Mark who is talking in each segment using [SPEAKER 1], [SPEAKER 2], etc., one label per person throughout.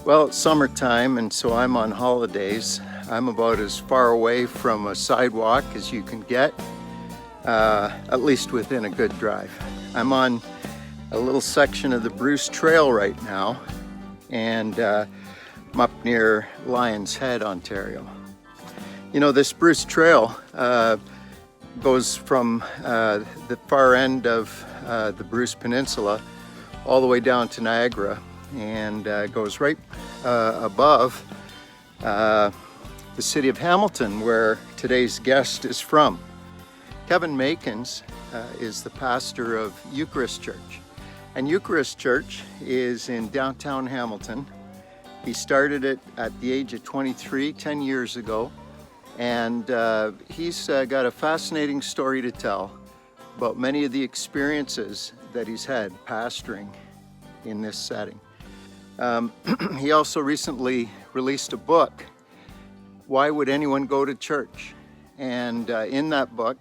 [SPEAKER 1] Well, it's summertime, and so I'm on holidays. I'm about as far away from a sidewalk as you can get, at least within a good drive. I'm on a little section of the Bruce Trail right now, and I'm up near Lion's Head, Ontario. You know, this Bruce Trail goes from the far end of the Bruce Peninsula all the way down to Niagara, and goes right above the city of Hamilton, where today's guest is from. Kevin Makins is the pastor of Eucharist Church, and Eucharist Church is in downtown Hamilton. He started it at the age of 23, 10 years ago, and he's got a fascinating story to tell about many of the experiences that he's had pastoring in this setting. He also recently released a book, Why Would Anyone Go to Church? And in that book,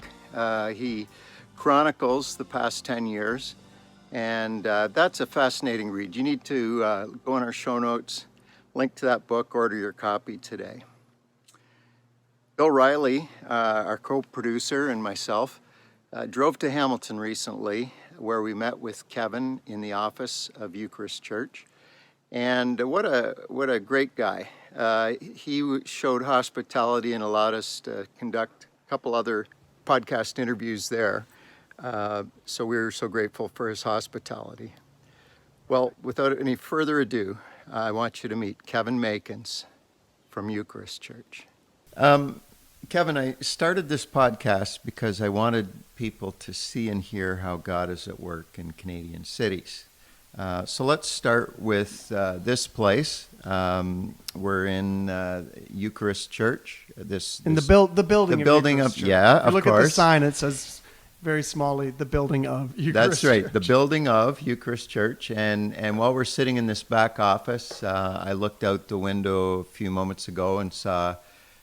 [SPEAKER 1] he chronicles the past 10 years, and that's a fascinating read. You need to go in our show notes, link to that book, order your copy today. Bill Rielly, our co-producer, and myself drove to Hamilton recently, where we met with Kevin in the office of Eucharist Church. And what a great guy. He showed hospitality and allowed us to conduct a couple other podcast interviews there. So we were so grateful for his hospitality. Well, without any further ado, I want you to meet Kevin Makins from Eucharist Church. Kevin, I started this podcast because I wanted people to see and hear how God is at work in Canadian cities. So let's start with this place. We're in Eucharist Church.
[SPEAKER 2] The building.
[SPEAKER 1] The building of
[SPEAKER 2] Church.
[SPEAKER 1] yeah,
[SPEAKER 2] if you
[SPEAKER 1] of course.
[SPEAKER 2] Look at the sign. It says very smallly, the building of Eucharist
[SPEAKER 1] That's right,
[SPEAKER 2] Church.
[SPEAKER 1] the building of Eucharist Church. And while we're sitting in this back office, I looked out the window a few moments ago and saw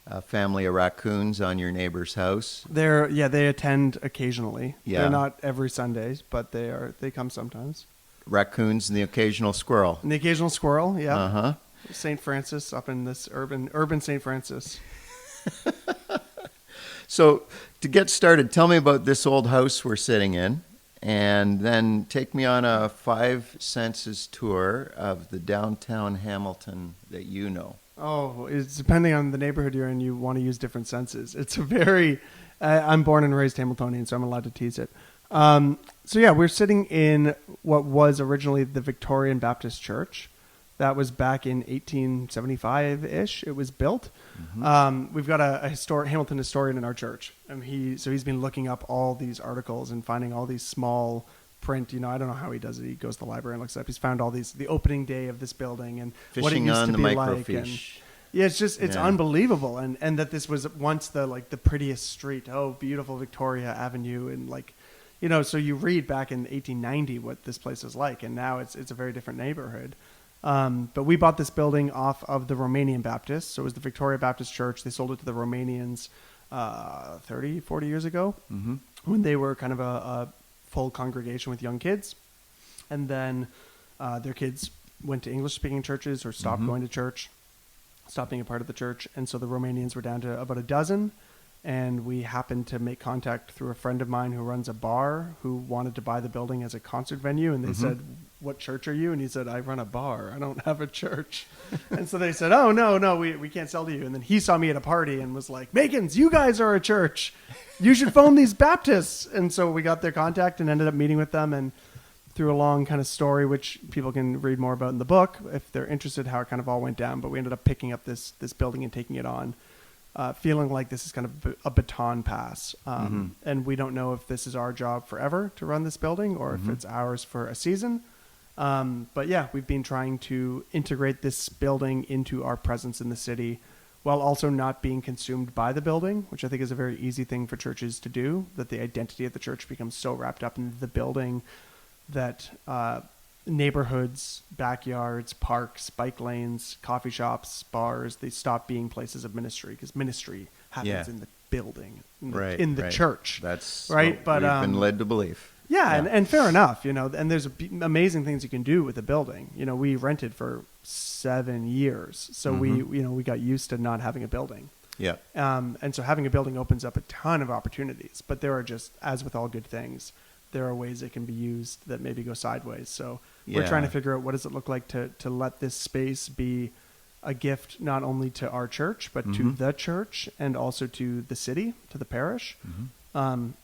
[SPEAKER 1] a family of raccoons on your neighbor's house.
[SPEAKER 2] They attend occasionally.
[SPEAKER 1] Yeah.
[SPEAKER 2] They're not every Sunday, but they come sometimes.
[SPEAKER 1] Raccoons and the occasional squirrel.
[SPEAKER 2] And the occasional squirrel, yeah.
[SPEAKER 1] Uh-huh.
[SPEAKER 2] St. Francis up in this urban St. Francis.
[SPEAKER 1] So to get started, tell me about this old house we're sitting in, and then take me on a 5 senses tour of the downtown Hamilton that you know.
[SPEAKER 2] Oh, it's depending on the neighborhood you're in, you want to use different senses. It's a very, I'm born and raised Hamiltonian, so I'm allowed to tease it. We're sitting in what was originally the Victorian Baptist Church. That was back in 1875-ish. It was built. Mm-hmm. We've got a Hamilton historian in our church, and he's been looking up all these articles and finding all these small print. I don't know how he does it. He goes to the library and looks up. He's found all these, the opening day of this building and
[SPEAKER 1] fishing
[SPEAKER 2] what it used
[SPEAKER 1] on
[SPEAKER 2] to
[SPEAKER 1] the
[SPEAKER 2] be
[SPEAKER 1] microfiche.
[SPEAKER 2] like. And, yeah, it's unbelievable, and that this was once the prettiest street. Oh, beautiful Victoria Avenue, and so you read back in 1890 what this place is like, and now it's a very different neighborhood. But we bought this building off of the Romanian Baptists. So it was the Victoria Baptist Church. They sold it to the Romanians 30, 40 years ago, mm-hmm. when they were kind of a full congregation with young kids. And then their kids went to English-speaking churches or stopped
[SPEAKER 1] mm-hmm.
[SPEAKER 2] going to church, stopped being a part of the church. And so the Romanians were down to about a dozen. And we happened to make contact through a friend of mine who runs a bar who wanted to buy the building as a concert venue. And they
[SPEAKER 1] mm-hmm.
[SPEAKER 2] said, "What church are you?" And he said, "I run a bar. I don't have a church." And so they said, "Oh, no, we can't sell to you." And then he saw me at a party and was like, "Makins, you guys are a church. You should phone these Baptists." And so we got their contact and ended up meeting with them. And through a long kind of story, which people can read more about in the book if they're interested, how it kind of all went down. But we ended up picking up this building and taking it on. Feeling like this is kind of a baton pass.
[SPEAKER 1] Mm-hmm.
[SPEAKER 2] And we don't know if this is our job forever to run this building or
[SPEAKER 1] mm-hmm.
[SPEAKER 2] if it's ours for a season. But yeah, we've been trying to integrate this building into our presence in the city while also not being consumed by the building, which I think is a very easy thing for churches to do, that the identity of the church becomes so wrapped up in the building that neighborhoods, backyards, parks, bike lanes, coffee shops, bars, they stop being places of ministry because ministry happens in the building, in the church.
[SPEAKER 1] That's
[SPEAKER 2] right.
[SPEAKER 1] what
[SPEAKER 2] but
[SPEAKER 1] we've been led to believe.
[SPEAKER 2] Yeah, and fair enough, and there's amazing things you can do with a building. We rented for 7 years, so we got used to not having a building.
[SPEAKER 1] Yeah.
[SPEAKER 2] And so having a building opens up a ton of opportunities, but there are just, as with all good things, there are ways it can be used that maybe go sideways. So we're trying to figure out what does it look like to let this space be a gift not only to our church, but to the church and also to the city, to the parish. And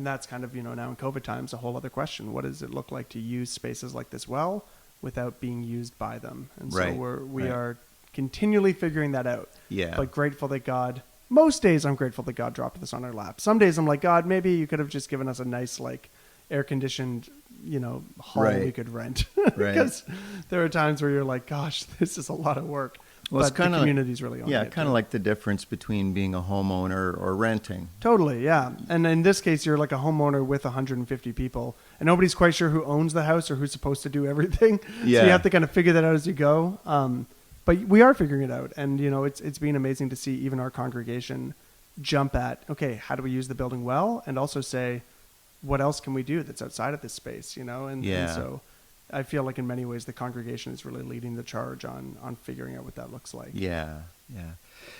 [SPEAKER 2] that's kind of, now in COVID times, a whole other question. What does it look like to use spaces like this well without being used by them? And so we are continually figuring that out.
[SPEAKER 1] Yeah.
[SPEAKER 2] But grateful that God, most days I'm grateful that God dropped this on our lap. Some days I'm like, God, maybe you could have just given us a nice, air-conditioned, hall we could rent. Because there are times where you're like, gosh, this is a lot of work.
[SPEAKER 1] Well,
[SPEAKER 2] but
[SPEAKER 1] it's kind
[SPEAKER 2] the
[SPEAKER 1] of
[SPEAKER 2] community's really on it.
[SPEAKER 1] kind of like the difference between being a homeowner or renting.
[SPEAKER 2] Totally, yeah. And in this case, you're like a homeowner with 150 people, and nobody's quite sure who owns the house or who's supposed to do everything.
[SPEAKER 1] Yeah.
[SPEAKER 2] So you have to kind of figure that out as you go. But we are figuring it out, and it's been amazing to see even our congregation jump at, okay, how do we use the building well, and also say, what else can we do that's outside of this space, and so I feel like in many ways the congregation is really leading the charge on figuring out what that looks like.
[SPEAKER 1] Yeah, yeah.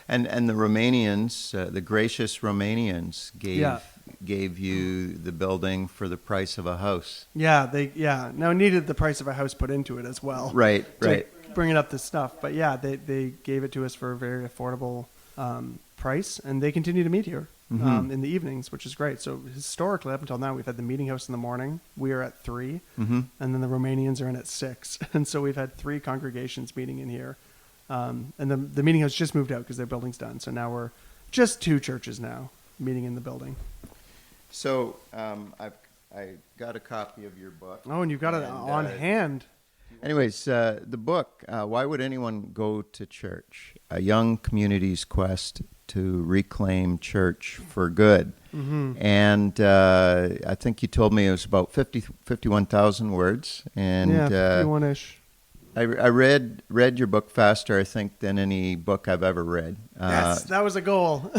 [SPEAKER 1] And the Romanians, the gracious Romanians gave you the building for the price of a house.
[SPEAKER 2] Yeah, now needed the price of a house put into it as well.
[SPEAKER 1] Right.
[SPEAKER 2] Bringing up this stuff. But yeah, they gave it to us for a very affordable price, and they continue to meet here in the evenings, which is great. So historically, up until now, we've had the meeting house in the morning. We are at 3, and then the Romanians are in at 6. And so we've had 3 congregations meeting in here. And the meeting house just moved out because their building's done. So now we're just 2 churches now meeting in the building.
[SPEAKER 1] So I got a copy of your book.
[SPEAKER 2] Oh, and you've got it on hand.
[SPEAKER 1] Anyways, the book, Why Would Anyone Go to Church? A Young Community's Quest to Reclaim Church for Good. And I think you told me it was about 51,000 words. And
[SPEAKER 2] 51-ish.
[SPEAKER 1] I read your book faster, I think, than any book I've ever read.
[SPEAKER 2] Yes, that was a goal.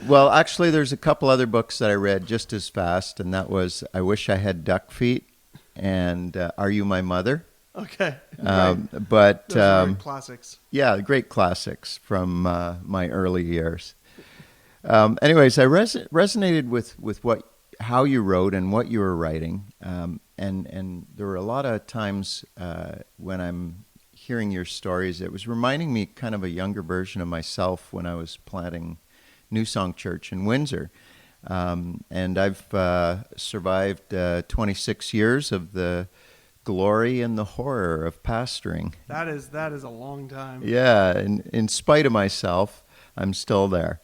[SPEAKER 1] Well, actually, there's a couple other books that I read just as fast, and that was I Wish I Had Duck Feet and Are You My Mother?
[SPEAKER 2] Okay.
[SPEAKER 1] But
[SPEAKER 2] those are great classics.
[SPEAKER 1] Yeah, great classics from my early years. Anyways, I resonated with how you wrote and what you were writing. And there were a lot of times when I'm hearing your stories, it was reminding me kind of a younger version of myself when I was planting New Song Church in Windsor. And I've survived 26 years of the glory and the horror of pastoring.
[SPEAKER 2] That is a long time.
[SPEAKER 1] Yeah, in spite of myself, I'm still there.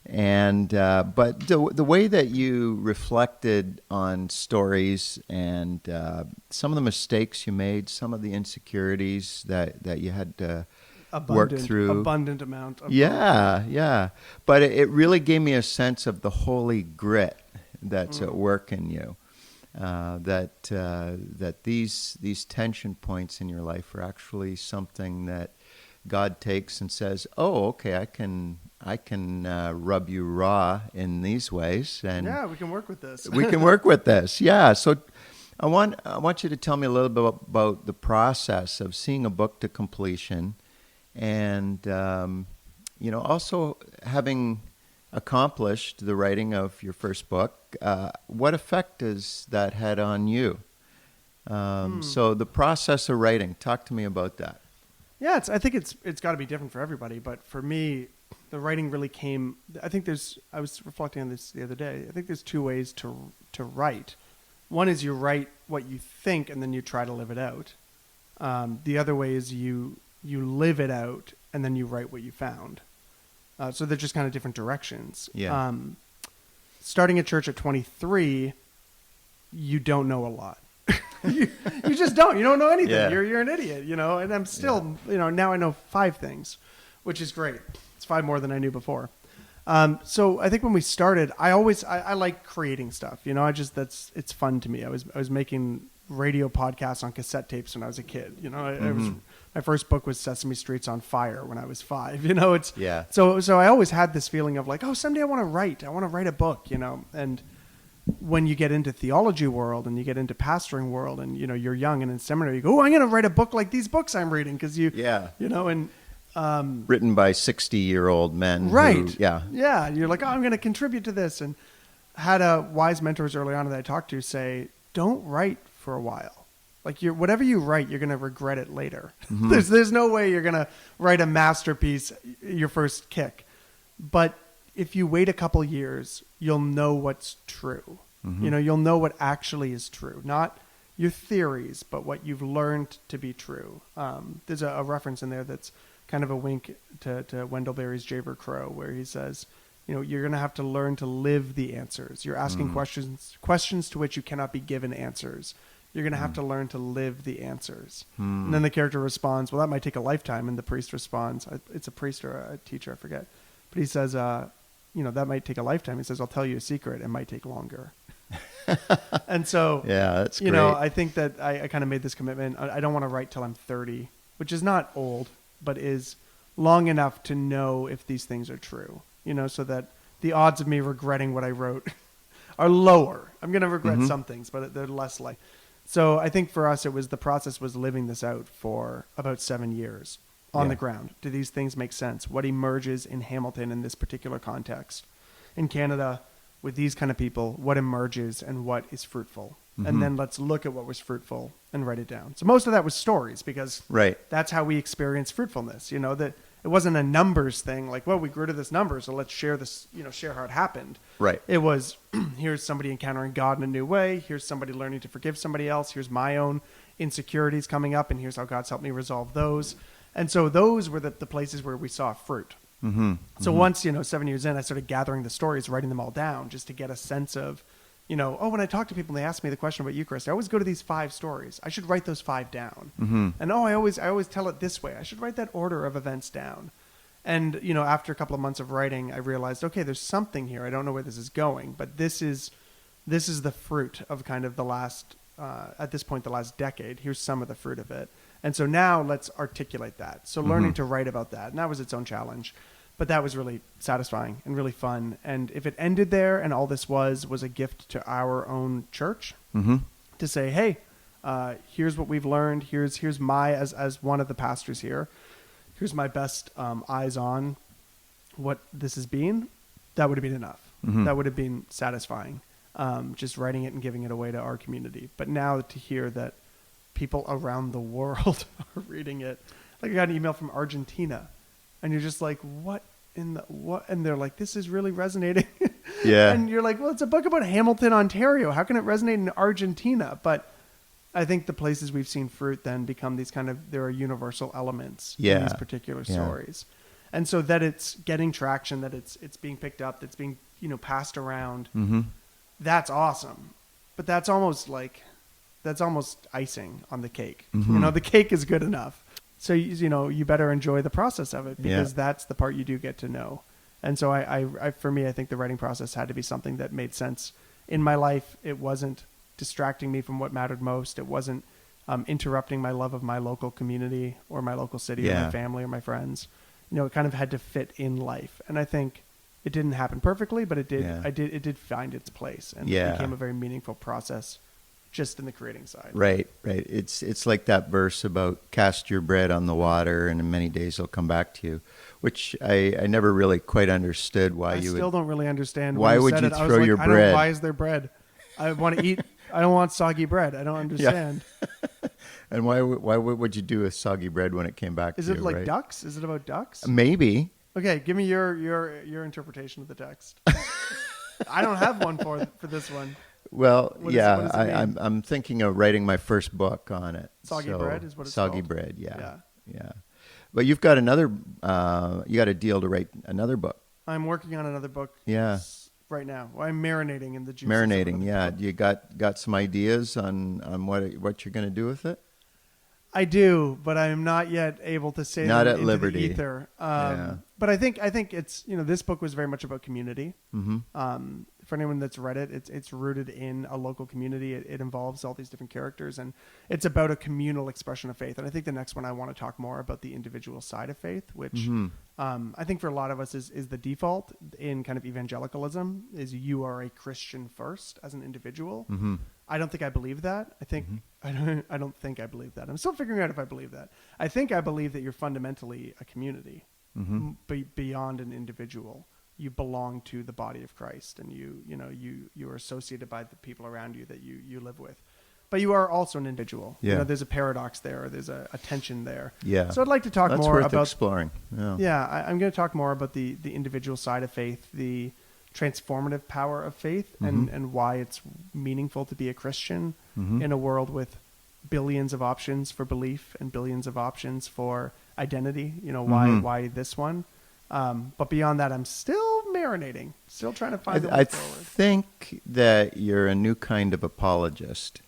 [SPEAKER 1] And but the way that you reflected on stories and some of the mistakes you made, some of the insecurities that you had to work through.
[SPEAKER 2] Abundant amount of
[SPEAKER 1] Yeah. But it really gave me a sense of the holy grit that's at work in you. That these tension points in your life are actually something that God takes and says, "Oh, okay, I can rub you raw in these ways, and
[SPEAKER 2] we can work with this.
[SPEAKER 1] we can work with this." Yeah. So I want you to tell me a little bit about the process of seeing a book to completion, and also having accomplished the writing of your first book. What effect has that had on you? So the process of writing, talk to me about that.
[SPEAKER 2] Yeah, I think it's got to be different for everybody, but for me, the writing really came. I think I was reflecting on this the other day. I think there's 2 ways to write. One is you write what you think and then you try to live it out. The other way is you live it out and then you write what you found. So they're just kind of different directions.
[SPEAKER 1] Yeah.
[SPEAKER 2] Starting a church at 23, you don't know a lot. you just don't. You don't know anything.
[SPEAKER 1] Yeah.
[SPEAKER 2] You're an idiot, And I'm still, now I know 5 things, which is great. It's 5 more than I knew before. So I think when we started, I like creating stuff. It's fun to me. I was making radio podcasts on cassette tapes when I was a kid. My first book was Sesame Street's on Fire when I was 5. So I always had this feeling of like, oh, someday I want to write. I want to write a book. And when you get into theology world and you get into pastoring world and, you're young and in seminary, you go, oh, I'm going to write a book like these books I'm reading. Because
[SPEAKER 1] written by 60-year-old men.
[SPEAKER 2] Right.
[SPEAKER 1] Yeah.
[SPEAKER 2] You're like, oh, I'm going to contribute to this. And had wise mentors early on that I talked to say, don't write for a while. Like whatever you write, you're going to regret it later. Mm-hmm. There's no way you're going to write a masterpiece your first kick. But if you wait a couple years, you'll know what's true. Mm-hmm. You'll know what actually is true. Not your theories, but what you've learned to be true. There's a reference in there that's kind of a wink to Wendell Berry's Jaber Crow, where he says, you're going to have to learn to live the answers. You're asking questions to which you cannot be given answers. You're going to have to learn to live the answers. And then the character responds, well, that might take a lifetime. And the priest responds, it's a priest or a teacher, I forget. But he says, that might take a lifetime. He says, I'll tell you a secret. It might take longer. And so,
[SPEAKER 1] yeah, that's great.
[SPEAKER 2] I think that I kind of made this commitment. I don't want to write till I'm 30, which is not old, but is long enough to know if these things are true, so that the odds of me regretting what I wrote are lower. I'm going to regret some things, but they're less likely. So I think for us, the process was living this out for about 7 years on the ground. Do these things make sense? What emerges in Hamilton in this particular context? In Canada, with these kind of people, what emerges and what is fruitful? And then let's look at what was fruitful and write it down. So most of that was stories, because that's how we experience fruitfulness. That it wasn't a numbers thing, like, well, we grew to this number, so let's share this, share how it happened.
[SPEAKER 1] Right.
[SPEAKER 2] It was, here's somebody encountering God in a new way. Here's somebody learning to forgive somebody else. Here's my own insecurities coming up, and here's how God's helped me resolve those. And so those were the places where we saw fruit. So once, 7 years in, I started gathering the stories, writing them all down, just to get a sense of, when I talk to people and they ask me the question about Eucharist, I always go to these 5 stories. I should write those 5 down. And I always tell it this way. I should write that order of events down. And, after a couple of months of writing, I realized, okay, there's something here. I don't know where this is going, but this is the fruit of kind of the last, at this point, the last decade. Here's some of the fruit of it. And so now let's articulate that. So learning to write about that, and that was its own challenge. But that was really satisfying and really fun. And if it ended there and all this was a gift to our own church to say, hey, here's what we've learned. Here's my, as one of the pastors here, here's my best eyes on what this has been, that would have been enough. That would have been satisfying, just writing it and giving it away to our community. But now to hear that people around the world are reading it. Like I got an email from Argentina. And you're just like, what? And they're like, this is really resonating.
[SPEAKER 1] Yeah.
[SPEAKER 2] And you're like, well, it's a book about Hamilton, Ontario. How can it resonate in Argentina? But I think the places we've seen fruit then become these there are universal elements in these particular stories. And so that it's getting traction, that it's being picked up, that's being, passed around. That's awesome. But that's almost icing on the cake. The cake is good enough. So, you better enjoy the process of it, because that's the part you do get to know. And so for me, I think the writing process had to be something that made sense in my life. It wasn't distracting me from what mattered most. It wasn't interrupting my love of my local community or my local city or my family or my friends. It kind of had to fit in life. And I think it didn't happen perfectly, but it did. It did find its place, and it became a very meaningful process. Just in the creating side. Right.
[SPEAKER 1] It's like that verse about cast your bread on the water and in many days it'll come back to you, which I never really quite understood why you would.
[SPEAKER 2] I still don't really understand
[SPEAKER 1] why would you throw your bread?
[SPEAKER 2] Why is there bread? I want to eat. I don't want soggy bread. I don't understand.
[SPEAKER 1] Yeah. And why would you do a soggy bread when it came back to you?
[SPEAKER 2] Is it like ducks? Is it about ducks?
[SPEAKER 1] Maybe.
[SPEAKER 2] Okay, give me your interpretation of the text. I don't have one for this one.
[SPEAKER 1] Well, I'm thinking of writing my first book on it.
[SPEAKER 2] Soggy bread is what it's
[SPEAKER 1] called? Soggy bread, yeah. But you've got you got a deal to write another book.
[SPEAKER 2] I'm working on another book.
[SPEAKER 1] Yeah.
[SPEAKER 2] Right now, I'm marinating in the juices.
[SPEAKER 1] Marinating, yeah. You got some ideas on what you're going to do with it?
[SPEAKER 2] I do, but I am not yet able to say
[SPEAKER 1] Not
[SPEAKER 2] them
[SPEAKER 1] at
[SPEAKER 2] into
[SPEAKER 1] liberty.
[SPEAKER 2] the ether.
[SPEAKER 1] Yeah.
[SPEAKER 2] But I think it's, this book was very much about community.
[SPEAKER 1] Mm-hmm.
[SPEAKER 2] For anyone that's read it, it's rooted in a local community. It involves all these different characters, and it's about a communal expression of faith. And I think the next one I want to talk more about the individual side of faith, which I think for a lot of us is the default in kind of evangelicalism, is you are a Christian first as an individual.
[SPEAKER 1] Mm-hmm.
[SPEAKER 2] I don't think I believe that. I think I don't think I believe that. I'm still figuring out if I believe that. I think I believe that you're fundamentally a community, beyond an individual. You belong to the body of Christ, and you are associated by the people around you that you live with. But you are also an individual.
[SPEAKER 1] Yeah.
[SPEAKER 2] There's a paradox there. There's a tension there.
[SPEAKER 1] Yeah.
[SPEAKER 2] So I'd like to talk
[SPEAKER 1] That's
[SPEAKER 2] more
[SPEAKER 1] worth
[SPEAKER 2] about
[SPEAKER 1] exploring. Yeah.
[SPEAKER 2] Yeah, I'm going to talk more about the individual side of faith, the transformative power of faith, and why it's meaningful to be a Christian in a world with billions of options for belief and billions of options for identity. Why this one? But beyond that, I'm still marinating, still trying to find the way forward.
[SPEAKER 1] think that you're a new kind of apologist.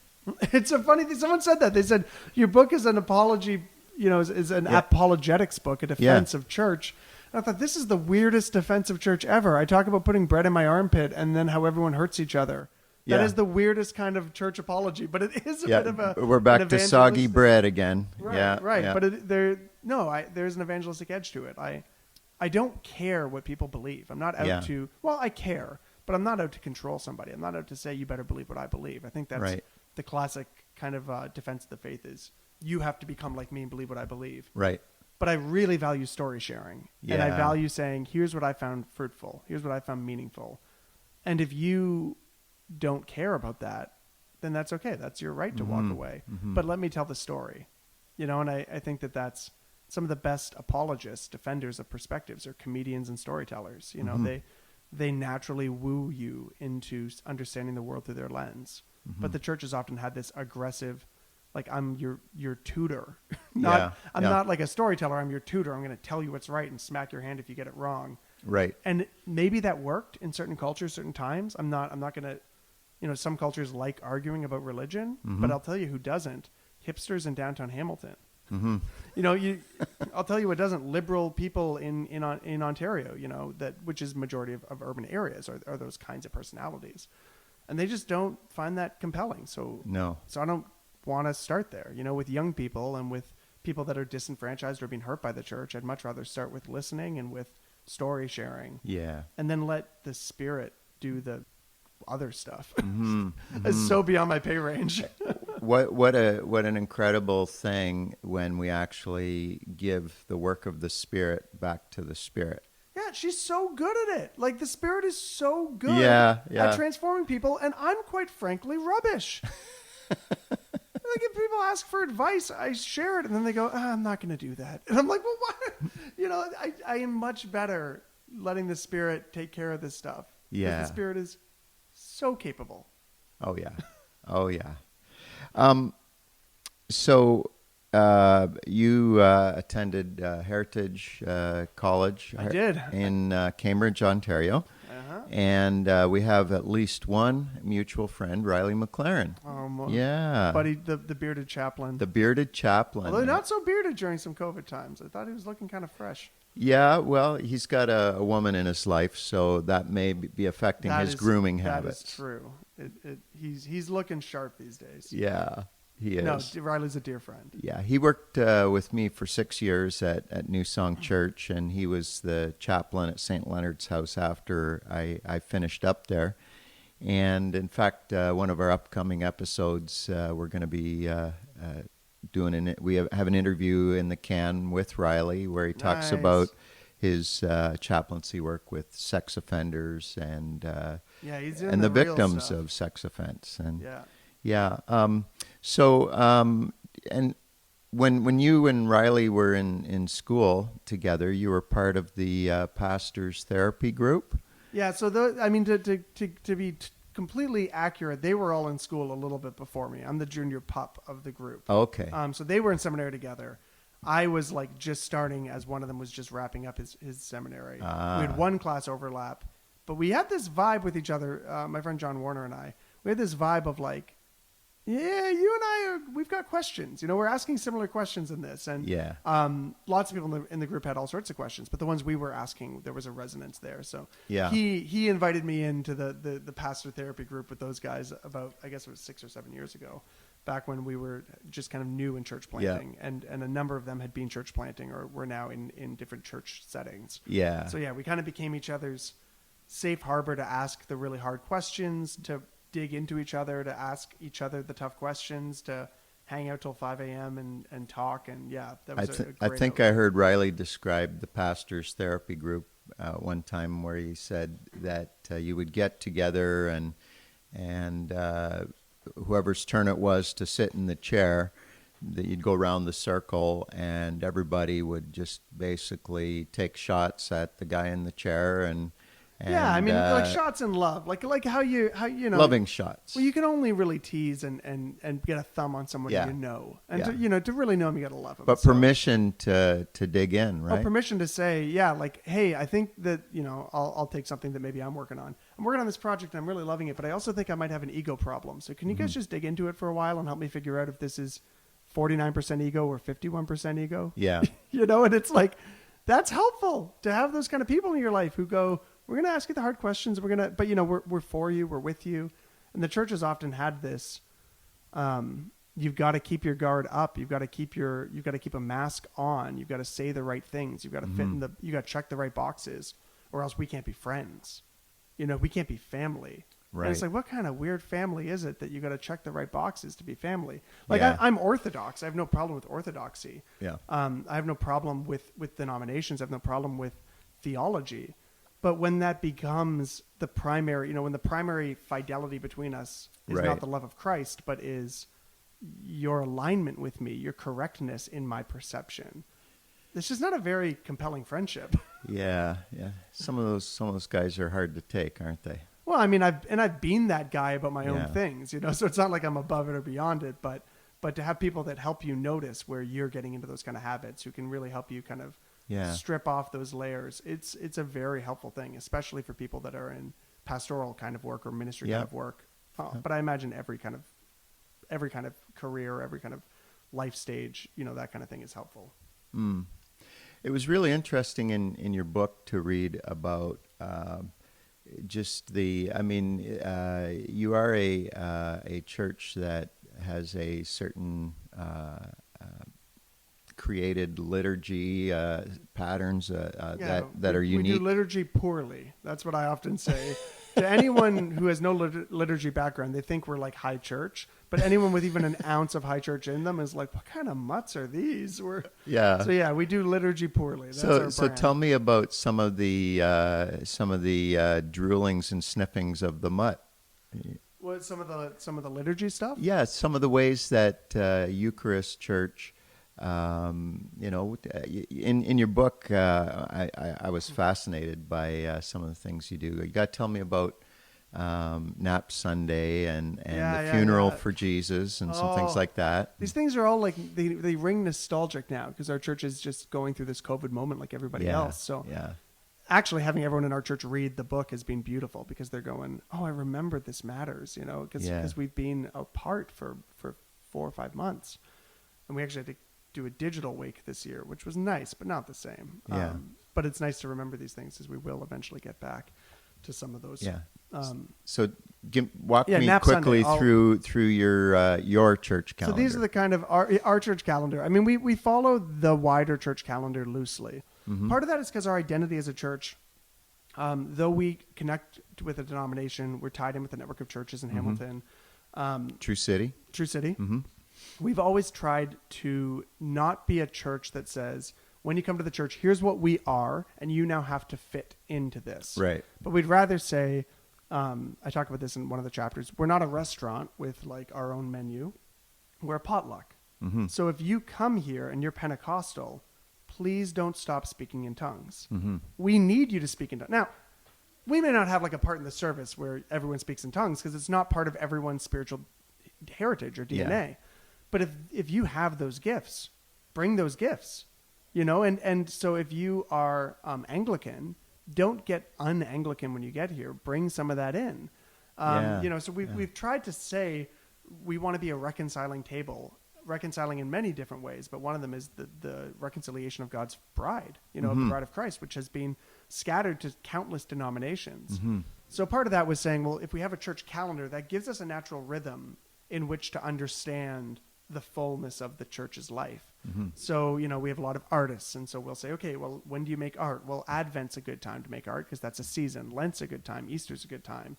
[SPEAKER 2] It's a funny thing. Someone said that. They said your book is an apology, is an apologetics book, a defense of church. And I thought, this is the weirdest defense of church ever. I talk about putting bread in my armpit and then how everyone hurts each other. That is the weirdest kind of church apology, but it is a bit of a...
[SPEAKER 1] We're back to soggy bread again.
[SPEAKER 2] Right, right.
[SPEAKER 1] Yeah.
[SPEAKER 2] But there's an evangelistic edge to it. I don't care what people believe. I'm not out to... Well, I care, but I'm not out to control somebody. I'm not out to say, you better believe what I believe. I think that's the classic kind of defense of the faith is, you have to become like me and believe what I believe.
[SPEAKER 1] Right.
[SPEAKER 2] But I really value story sharing.
[SPEAKER 1] Yeah.
[SPEAKER 2] And I value saying, here's what I found fruitful. Here's what I found meaningful. And if you don't care about that, then that's okay. That's your right to walk away. But let me tell the story. And I think that's some of the best apologists, defenders of perspectives, are comedians and storytellers. They naturally woo you into understanding the world through their lens. But the church has often had this aggressive, like, I'm your tutor. I'm not like a storyteller. I'm your tutor. I'm going to tell you what's right and smack your hand if you get it wrong.
[SPEAKER 1] Right.
[SPEAKER 2] And maybe that worked in certain cultures, certain times. I'm not going to, some cultures like arguing about religion, but I'll tell you who doesn't. Hipsters in downtown Hamilton. I'll tell you what doesn't. Liberal people in Ontario, which is majority of urban areas, are those kinds of personalities. And they just don't find that compelling. So I don't want to start there. With young people and with people that are disenfranchised or being hurt by the church, I'd much rather start with listening and with story sharing. Yeah. And then let the Spirit do the other stuff. It's so beyond my pay range.
[SPEAKER 1] What an incredible thing when we actually give the work of the Spirit back to the Spirit.
[SPEAKER 2] Yeah, she's so good at it. Like, the Spirit is so good at transforming people, and I'm quite frankly rubbish. Like, if people ask for advice, I share it, and then they go, I'm not going to do that. And I'm like, well, what? I am much better letting the Spirit take care of this stuff. Yeah. The Spirit is so capable.
[SPEAKER 1] Oh, yeah. Oh, yeah. So you attended Heritage College.
[SPEAKER 2] I did.
[SPEAKER 1] In Cambridge, Ontario. And we have at least one mutual friend, Rielly McLaren.
[SPEAKER 2] Buddy, the bearded chaplain.
[SPEAKER 1] The bearded chaplain.
[SPEAKER 2] Although not so bearded during some COVID times. I thought he was looking kind of fresh.
[SPEAKER 1] Yeah, well, he's got a woman in his life, so that may be affecting his grooming habits.
[SPEAKER 2] That is true. He's looking sharp these days.
[SPEAKER 1] Yeah, he is.
[SPEAKER 2] No, Rielly's a dear friend.
[SPEAKER 1] Yeah, he worked with me for 6 years at New Song Church, and he was the chaplain at St. Leonard's House after I finished up there. And in fact, one of our upcoming episodes, we're going to be we have an interview in the can with Rielly where he talks about his chaplaincy work with sex offenders and the victims of sex offense. And and when you and Rielly were in school together, you were part of the pastors therapy group.
[SPEAKER 2] Yeah, so to be completely accurate, they were all in school a little bit before me. I'm the junior pup of the group.
[SPEAKER 1] Okay.
[SPEAKER 2] So they were in seminary together. I was like just starting as one of them was just wrapping up his seminary. We had one class overlap, but we had this vibe with each other. My friend John Warner and I, we had this vibe of like, Yeah, you and I we've got questions. We're asking similar questions in this, and lots of people in the group had all sorts of questions, but the ones we were asking, there was a resonance there. So he invited me into the pastor therapy group with those guys about, I guess it was 6 or 7 years ago, back when we were just kind of new in church planting, and a number of them had been church planting or were now in different church settings. Yeah. So we kind of became each other's safe harbor to ask the really hard questions, to dig into each other, to ask each other the tough questions, to hang out till 5 a.m. and talk. And that was a great
[SPEAKER 1] I think I heard Rielly describe the pastor's therapy group one time where he said that you would get together and whoever's turn it was to sit in the chair, that you'd go around the circle and everybody would just basically take shots at the guy in the chair and like shots in love, like how you loving shots.
[SPEAKER 2] Well, you can only really tease and get a thumb on someone and to really know him, you got to love him.
[SPEAKER 1] But permission to dig in, right?
[SPEAKER 2] Permission to say, hey, I think that I'll take something that maybe I'm working on. I'm working on this project and I'm really loving it, but I also think I might have an ego problem. So can you guys just dig into it for a while and help me figure out if this is 49% ego or 51% ego?
[SPEAKER 1] Yeah,
[SPEAKER 2] and it's like that's helpful to have those kind of people in your life who go, we're going to ask you the hard questions. But we're for you. We're with you. And the church has often had this. You've got to keep your guard up. You've got to keep a mask on. You've got to say the right things. You've got to fit in you got to check the right boxes, or else we can't be friends. We can't be family. Right. And it's like, what kind of weird family is it that you got to check the right boxes to be family? Like I'm Orthodox. I have no problem with orthodoxy. Yeah. I have no problem with denominations. I have no problem with theology. But when that becomes the primary, when the primary fidelity between us is not the love of Christ, but is your alignment with me, your correctness in my perception, this is not a very compelling friendship. Yeah.
[SPEAKER 1] Some of those guys are hard to take, aren't they?
[SPEAKER 2] Well, I mean, I've been that guy about my own things, so it's not like I'm above it or beyond it, but to have people that help you notice where you're getting into those kind of habits, who can really help you kind of strip off those layers. It's a very helpful thing, especially for people that are in pastoral kind of work or ministry kind of work. But I imagine every kind of career, every kind of life stage, that kind of thing is helpful.
[SPEAKER 1] It was really interesting in your book to read about you are a church that has a certain created liturgy patterns that are unique.
[SPEAKER 2] We do liturgy poorly. That's what I often say. To anyone who has no liturgy background, they think we're like high church. But anyone with even an ounce of high church in them is like, what kind of mutts are these? So we do liturgy poorly. That's our brand.
[SPEAKER 1] So tell me about some of the droolings and sniffings of the mutt.
[SPEAKER 2] What, some of the liturgy stuff?
[SPEAKER 1] Yeah, some of the ways that Eucharist Church. In your book, I was fascinated by some of the things you do. You got to tell me about Nap Sunday and the funeral for Jesus and some things like that.
[SPEAKER 2] These things are all like they ring nostalgic now because our church is just going through this COVID moment like everybody else. So actually having everyone in our church read the book has been beautiful because they're going, oh, I remember this matters, because we've been apart for 4 or 5 months, and we actually had to do a digital wake this year, which was nice, but not the same. But it's nice to remember these things because we will eventually get back to some of those.
[SPEAKER 1] So walk me quickly through your church calendar.
[SPEAKER 2] So these are the kind of our church calendar. I mean, we follow the wider church calendar loosely. Part of that is because our identity as a church, though we connect with a denomination, we're tied in with a network of churches in Hamilton.
[SPEAKER 1] True City.
[SPEAKER 2] We've always tried to not be a church that says, when you come to the church, here's what we are, and you now have to fit into this. Right. But we'd rather say, I talk about this in one of the chapters, we're not a restaurant with like our own menu. We're a potluck. So if you come here and you're Pentecostal, please don't stop speaking in tongues. We need you to speak in tongues. Now, we may not have like a part in the service where everyone speaks in tongues because it's not part of everyone's spiritual heritage or DNA. But if you have those gifts, bring those gifts, and so if you are Anglican, don't get un-Anglican when you get here. Bring some of that in. So we've tried to say, we want to be a reconciling table, reconciling in many different ways, but one of them is the reconciliation of God's bride, of the bride of Christ, which has been scattered to countless denominations. So part of that was saying, well, if we have a church calendar, that gives us a natural rhythm in which to understand the fullness of the church's life. So, we have a lot of artists. And so we'll say, okay, well, when do you make art? Well, Advent's a good time to make art because that's a season. Lent's a good time. Easter's a good time.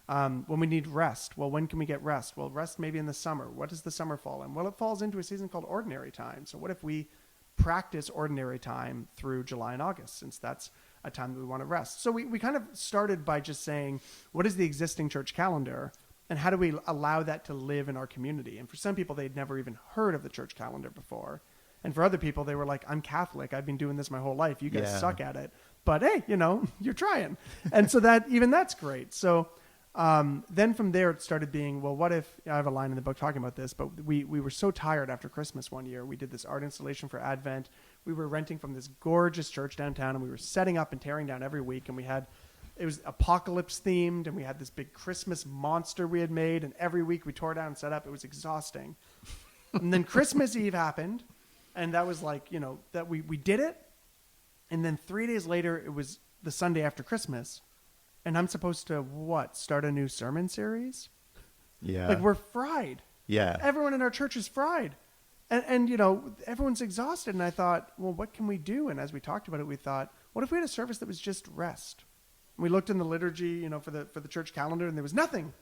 [SPEAKER 2] When we need rest, well, when can we get rest? Well, rest maybe in the summer. What does the summer fall in? Well, it falls into a season called ordinary time. So what if we practice ordinary time through July and August, since that's a time that we want to rest? So we kind of started by just saying, what is the existing church calendar? And how do we allow that to live in our community? And for some people, they'd never even heard of the church calendar before. And for other people, they were like, I'm Catholic. I've been doing this my whole life. You guys suck at it. But hey, you're trying. And so that's great. So then from there, it started being, well, what if, I have a line in the book talking about this, but we were so tired after Christmas one year. We did this art installation for Advent. We were renting from this gorgeous church downtown, and we were setting up and tearing down every week. And it was apocalypse themed, and we had this big Christmas monster we had made, and every week we tore down and set up. It was exhausting. And then Christmas Eve happened, and that was like, that we did it. And then 3 days later, it was the Sunday after Christmas, and I'm supposed to, start a new sermon series?
[SPEAKER 1] Yeah.
[SPEAKER 2] Like, we're fried.
[SPEAKER 1] Yeah.
[SPEAKER 2] Everyone in our church is fried. And everyone's exhausted. And I thought, well, what can we do? And as we talked about it, we thought, what if we had a service that was just rest? We looked in the liturgy, for the church calendar, and there was nothing.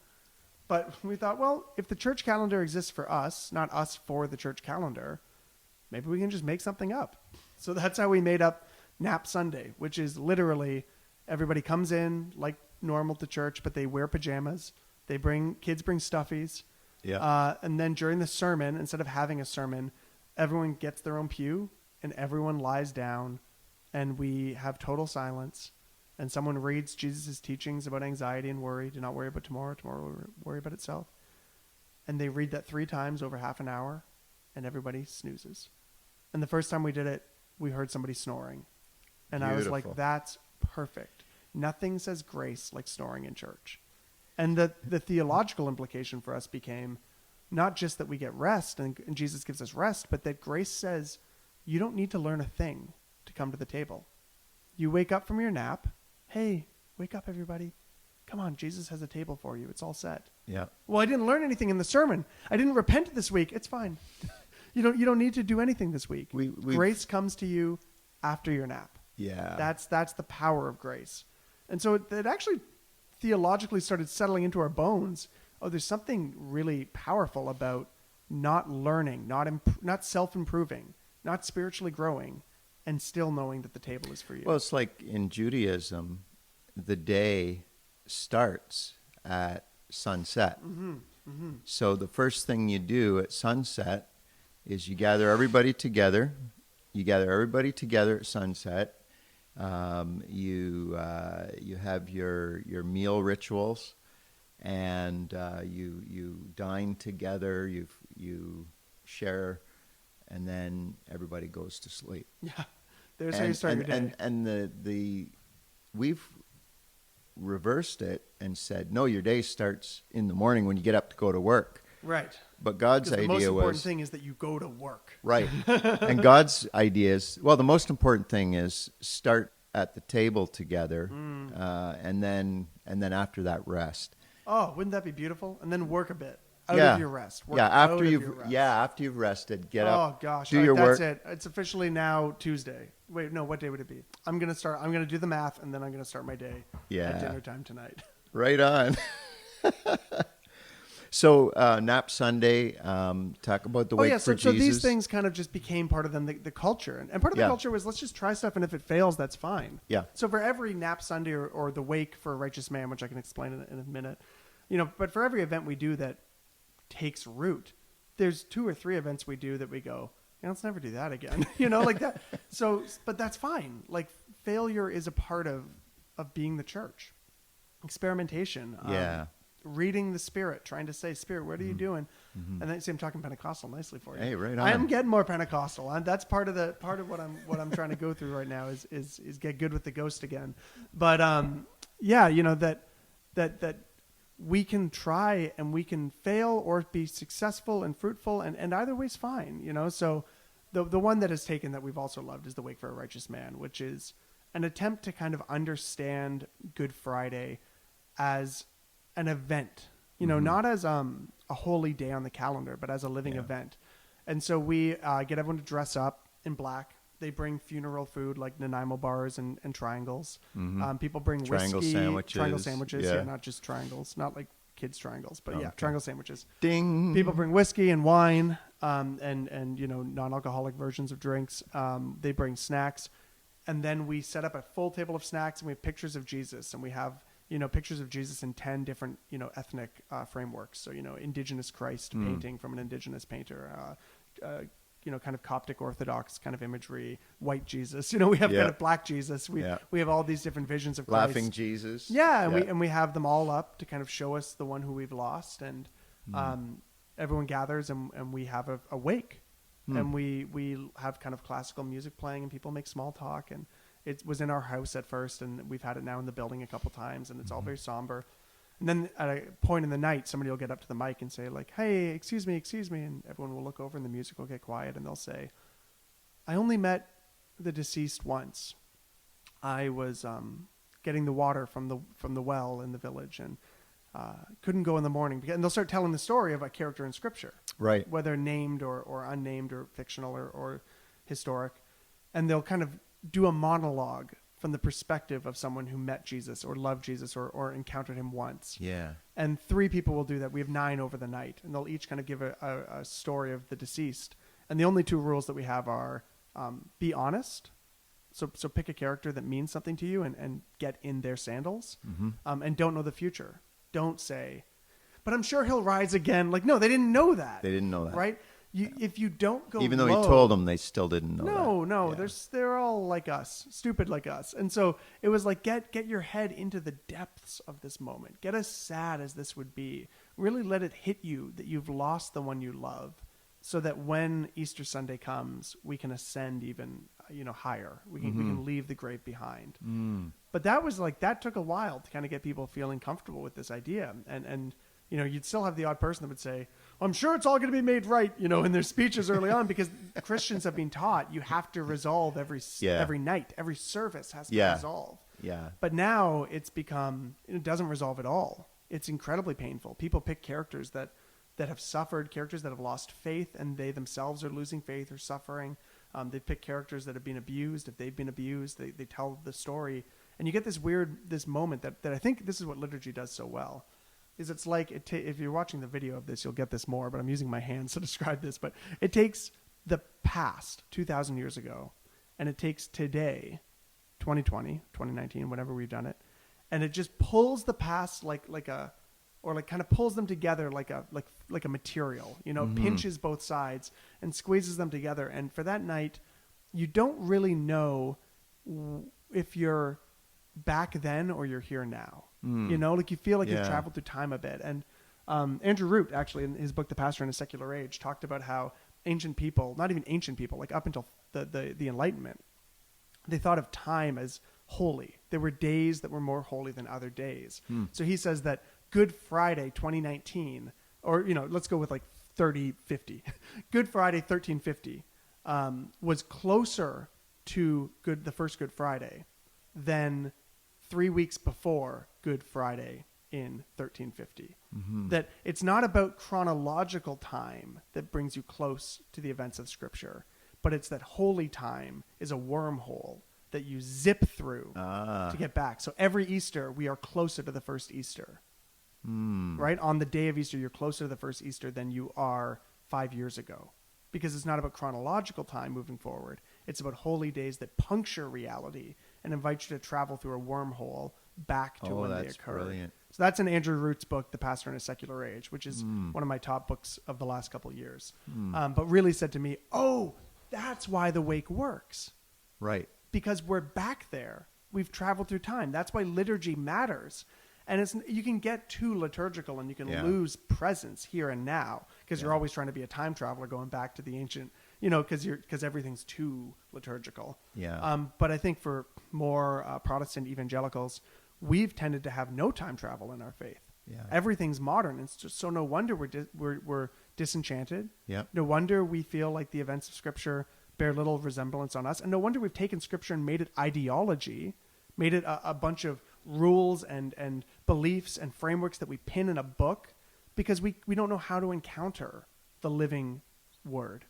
[SPEAKER 2] But we thought, well, if the church calendar exists for us, not us for the church calendar, maybe we can just make something up. So that's how we made up Nap Sunday, which is literally everybody comes in like normal to church, but they wear pajamas. Kids bring stuffies. Yeah. And then during the sermon, instead of having a sermon, everyone gets their own pew and everyone lies down, and we have total silence. And someone reads Jesus' teachings about anxiety and worry. Do not worry about tomorrow. Tomorrow will worry about itself. And they read that 3 times over half an hour, and everybody snoozes. And the first time we did it, we heard somebody snoring. And Beautiful. I was like, that's perfect. Nothing says grace like snoring in church. And the theological implication for us became not just that we get rest and Jesus gives us rest, but that grace says you don't need to learn a thing to come to the table. You wake up from your nap. Hey, wake up, everybody. Come on, Jesus has a table for you. It's all set.
[SPEAKER 1] Yeah.
[SPEAKER 2] Well, I didn't learn anything in the sermon. I didn't repent this week. It's fine. You don't need to do anything this week. Grace comes to you after your nap.
[SPEAKER 1] Yeah.
[SPEAKER 2] That's the power of grace. And so it actually theologically started settling into our bones. Oh, there's something really powerful about not learning, not self-improving, not spiritually growing, and still knowing that the table is for you.
[SPEAKER 1] Well, it's like in Judaism, the day starts at sunset. So the first thing you do at sunset is you gather everybody together. You gather everybody together at sunset. You have your meal rituals, and you dine together. You share, and then everybody goes to sleep.
[SPEAKER 2] Yeah, there's how you start your day.
[SPEAKER 1] And we've reversed it and said, no, your day starts in the morning when you get up to go to work.
[SPEAKER 2] Right.
[SPEAKER 1] But God's idea was...
[SPEAKER 2] the most important thing is that you go to work.
[SPEAKER 1] Right. And God's idea is, well, the most important thing is start at the table together, and then after that, rest.
[SPEAKER 2] Oh, wouldn't that be beautiful? And then work a bit. Out of your rest.
[SPEAKER 1] After you've rested, get up.
[SPEAKER 2] Oh gosh,
[SPEAKER 1] do your work.
[SPEAKER 2] That's it. It's officially now Tuesday. Wait, no, what day would it be? I'm gonna do the math, and then I'm gonna start my day at dinner time tonight.
[SPEAKER 1] Right on. So Nap Sunday, talk about the wake for Jesus.
[SPEAKER 2] So these things kind of just became part of the culture, and part of the culture was let's just try stuff, and if it fails, that's fine.
[SPEAKER 1] Yeah.
[SPEAKER 2] So for every Nap Sunday or the wake for a righteous man, which I can explain in a minute, but for every event we do that takes root, there's 2 or 3 events we do that we go, let's never do that again. Like that. So, but that's fine. Like failure is a part of being the church. Experimentation. Reading the Spirit, trying to say, Spirit, what are you doing? And then see, I'm talking Pentecostal nicely for you.
[SPEAKER 1] Hey, right on.
[SPEAKER 2] I am getting more Pentecostal, and that's part of what I'm trying to go through right now is get good with the ghost again. But that we can try and we can fail or be successful and fruitful, and either way's fine, you know? So the one that has taken that we've also loved is The Wake for a Righteous Man, which is an attempt to kind of understand Good Friday as an event, you know, not as a holy day on the calendar, but as a living event. And so we get everyone to dress up in black. They bring funeral food like Nanaimo bars and triangles. People bring
[SPEAKER 1] triangle
[SPEAKER 2] whiskey, triangle sandwiches.
[SPEAKER 1] Yeah.
[SPEAKER 2] Not just triangles, not like kids triangles, but
[SPEAKER 1] Okay.
[SPEAKER 2] triangle sandwiches.
[SPEAKER 1] Ding.
[SPEAKER 2] People bring whiskey and wine, and you know, non-alcoholic versions of drinks. They bring snacks, and then we set up a full table of snacks, and we have pictures of Jesus, and we have, you know, pictures of Jesus in 10 different, you know, ethnic frameworks. So, you know, indigenous Christ painting from an indigenous painter, you know, kind of Coptic Orthodox kind of imagery, white Jesus. You know, we have kind of black Jesus. We have all these different visions of Christ.
[SPEAKER 1] Laughing Jesus.
[SPEAKER 2] Yeah, and we have them all up to kind of show us the one who we've lost, and everyone gathers and we have a wake, and we have kind of classical music playing, and people make small talk, and it was in our house at first, and we've had it now in the building a couple times, and it's all very somber. And then at a point in the night, somebody will get up to the mic and say, like, "Hey, excuse me," and everyone will look over and the music will get quiet, and they'll say, "I only met the deceased once. I was getting the water from the well in the village, and couldn't go in the morning." And they'll start telling the story of a character in Scripture,
[SPEAKER 1] Right.
[SPEAKER 2] whether named or unnamed or fictional or historic, and they'll kind of do a monologue from the perspective of someone who met Jesus or loved Jesus or encountered him once.
[SPEAKER 1] Yeah.
[SPEAKER 2] And 3 people will do that. We have 9 over the night, and they'll each kind of give a story of the deceased. And the only 2 rules that we have are be honest. So pick a character that means something to you and get in their sandals, and don't know the future. Don't say, "But I'm sure he'll rise again." Like, no, they didn't know that.
[SPEAKER 1] They didn't know that.
[SPEAKER 2] Right? If you don't go
[SPEAKER 1] Even though
[SPEAKER 2] low,
[SPEAKER 1] he told them, they still didn't know that.
[SPEAKER 2] No,
[SPEAKER 1] Yeah.
[SPEAKER 2] they're all like us, stupid like us. And so it was like, get your head into the depths of this moment. Get as sad as this would be. Really let it hit you that you've lost the one you love, so that when Easter Sunday comes, we can ascend even, you know, higher. We can leave the grave behind. But that took a while to kind of get people feeling comfortable with this idea. And you know, you'd still have the odd person that would say, "I'm sure it's all going to be made right," you know, in their speeches early on, because Christians have been taught you have to resolve every night, every service has to resolve.
[SPEAKER 1] Yeah.
[SPEAKER 2] But now it's become, it doesn't resolve at all. It's incredibly painful. People pick characters that have suffered, characters that have lost faith, and they themselves are losing faith or suffering. They pick characters that have been abused. If they've been abused, they tell the story. And you get this moment that I think this is what liturgy does so well. Is it's like, if you're watching the video of this, you'll get this more, but I'm using my hands to describe this. But it takes the past, 2,000 years ago, and it takes today, 2020, 2019, whenever we've done it, and it just pulls the past kind of pulls them together like a material, you know, pinches both sides and squeezes them together. And for that night, you don't really know if you're back then or you're here now. You know, like you feel like you've traveled through time a bit. And Andrew Root, actually, in his book, The Pastor in a Secular Age, talked about how ancient people, not even ancient people, like up until the Enlightenment, they thought of time as holy. There were days that were more holy than other days. So he says that Good Friday 2019, or, you know, let's go with like 3050. Good Friday 1350 was closer to the first Good Friday than 3 weeks before Good Friday in 1350. That it's not about chronological time that brings you close to the events of Scripture, but it's that holy time is a wormhole that you zip through to get back. So every Easter, we are closer to the first Easter. Right? On the day of Easter, you're closer to the first Easter than you are 5 years ago. Because it's not about chronological time moving forward. It's about holy days that puncture reality and invite you to travel through a wormhole back to when they occurred.
[SPEAKER 1] Brilliant.
[SPEAKER 2] So that's in Andrew Root's book, The Pastor in a Secular Age, which is one of my top books of the last couple of years. But really said to me, oh, that's why the wake works.
[SPEAKER 1] Right.
[SPEAKER 2] Because we're back there. We've traveled through time. That's why liturgy matters. And you can get too liturgical and you can lose presence here and now because you're always trying to be a time traveler going back to the ancient, you know, because everything's too liturgical.
[SPEAKER 1] Yeah.
[SPEAKER 2] But I think for more Protestant evangelicals, we've tended to have no time travel in our faith.
[SPEAKER 1] Yeah.
[SPEAKER 2] Everything's modern. It's just so no wonder we're disenchanted.
[SPEAKER 1] Yep.
[SPEAKER 2] No wonder we feel like the events of Scripture bear little resemblance on us, and no wonder we've taken Scripture and made it ideology, made it a bunch of rules and beliefs and frameworks that we pin in a book because we don't know how to encounter the living Word.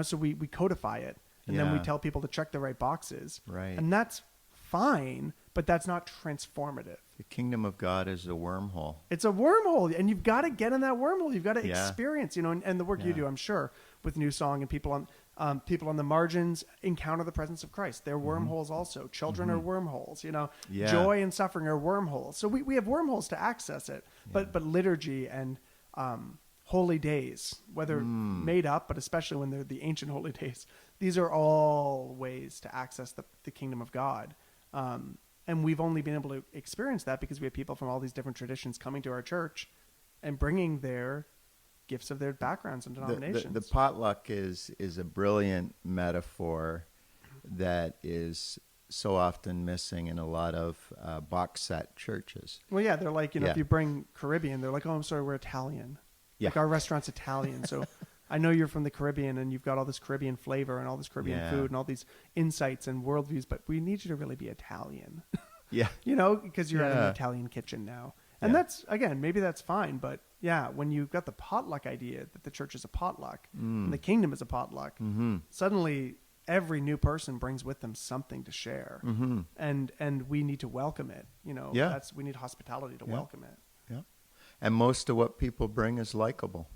[SPEAKER 2] So we codify it, and then we tell people to check the right boxes.
[SPEAKER 1] Right.
[SPEAKER 2] And that's fine, but that's not transformative.
[SPEAKER 1] The kingdom of God is a wormhole.
[SPEAKER 2] It's a wormhole, and you've got to get in that wormhole. You've got to experience, and the work you do, I'm sure, with New Song and people on the margins encounter the presence of Christ. They're wormholes also. Children are wormholes. Joy and suffering are wormholes. So we have wormholes to access it. But liturgy and holy days, whether made up, but especially when they're the ancient holy days, these are all ways to access the kingdom of God. And we've only been able to experience that because we have people from all these different traditions coming to our church and bringing their gifts of their backgrounds and denominations.
[SPEAKER 1] The potluck is a brilliant metaphor that is so often missing in a lot of box set churches.
[SPEAKER 2] Well, yeah, they're like, if you bring Caribbean, they're like, oh, I'm sorry, we're Italian.
[SPEAKER 1] Yeah.
[SPEAKER 2] Like our restaurant's Italian. So I know you're from the Caribbean and you've got all this Caribbean flavor and all this Caribbean food and all these insights and worldviews, but we need you to really be Italian.
[SPEAKER 1] Yeah.
[SPEAKER 2] Because you're at an Italian kitchen now. And that's, again, maybe that's fine. But yeah, when you've got the potluck idea that the church is a potluck and the kingdom is a potluck, suddenly every new person brings with them something to share. And we need to welcome it. We need hospitality to welcome it.
[SPEAKER 1] Yeah. And most of what people bring is likable.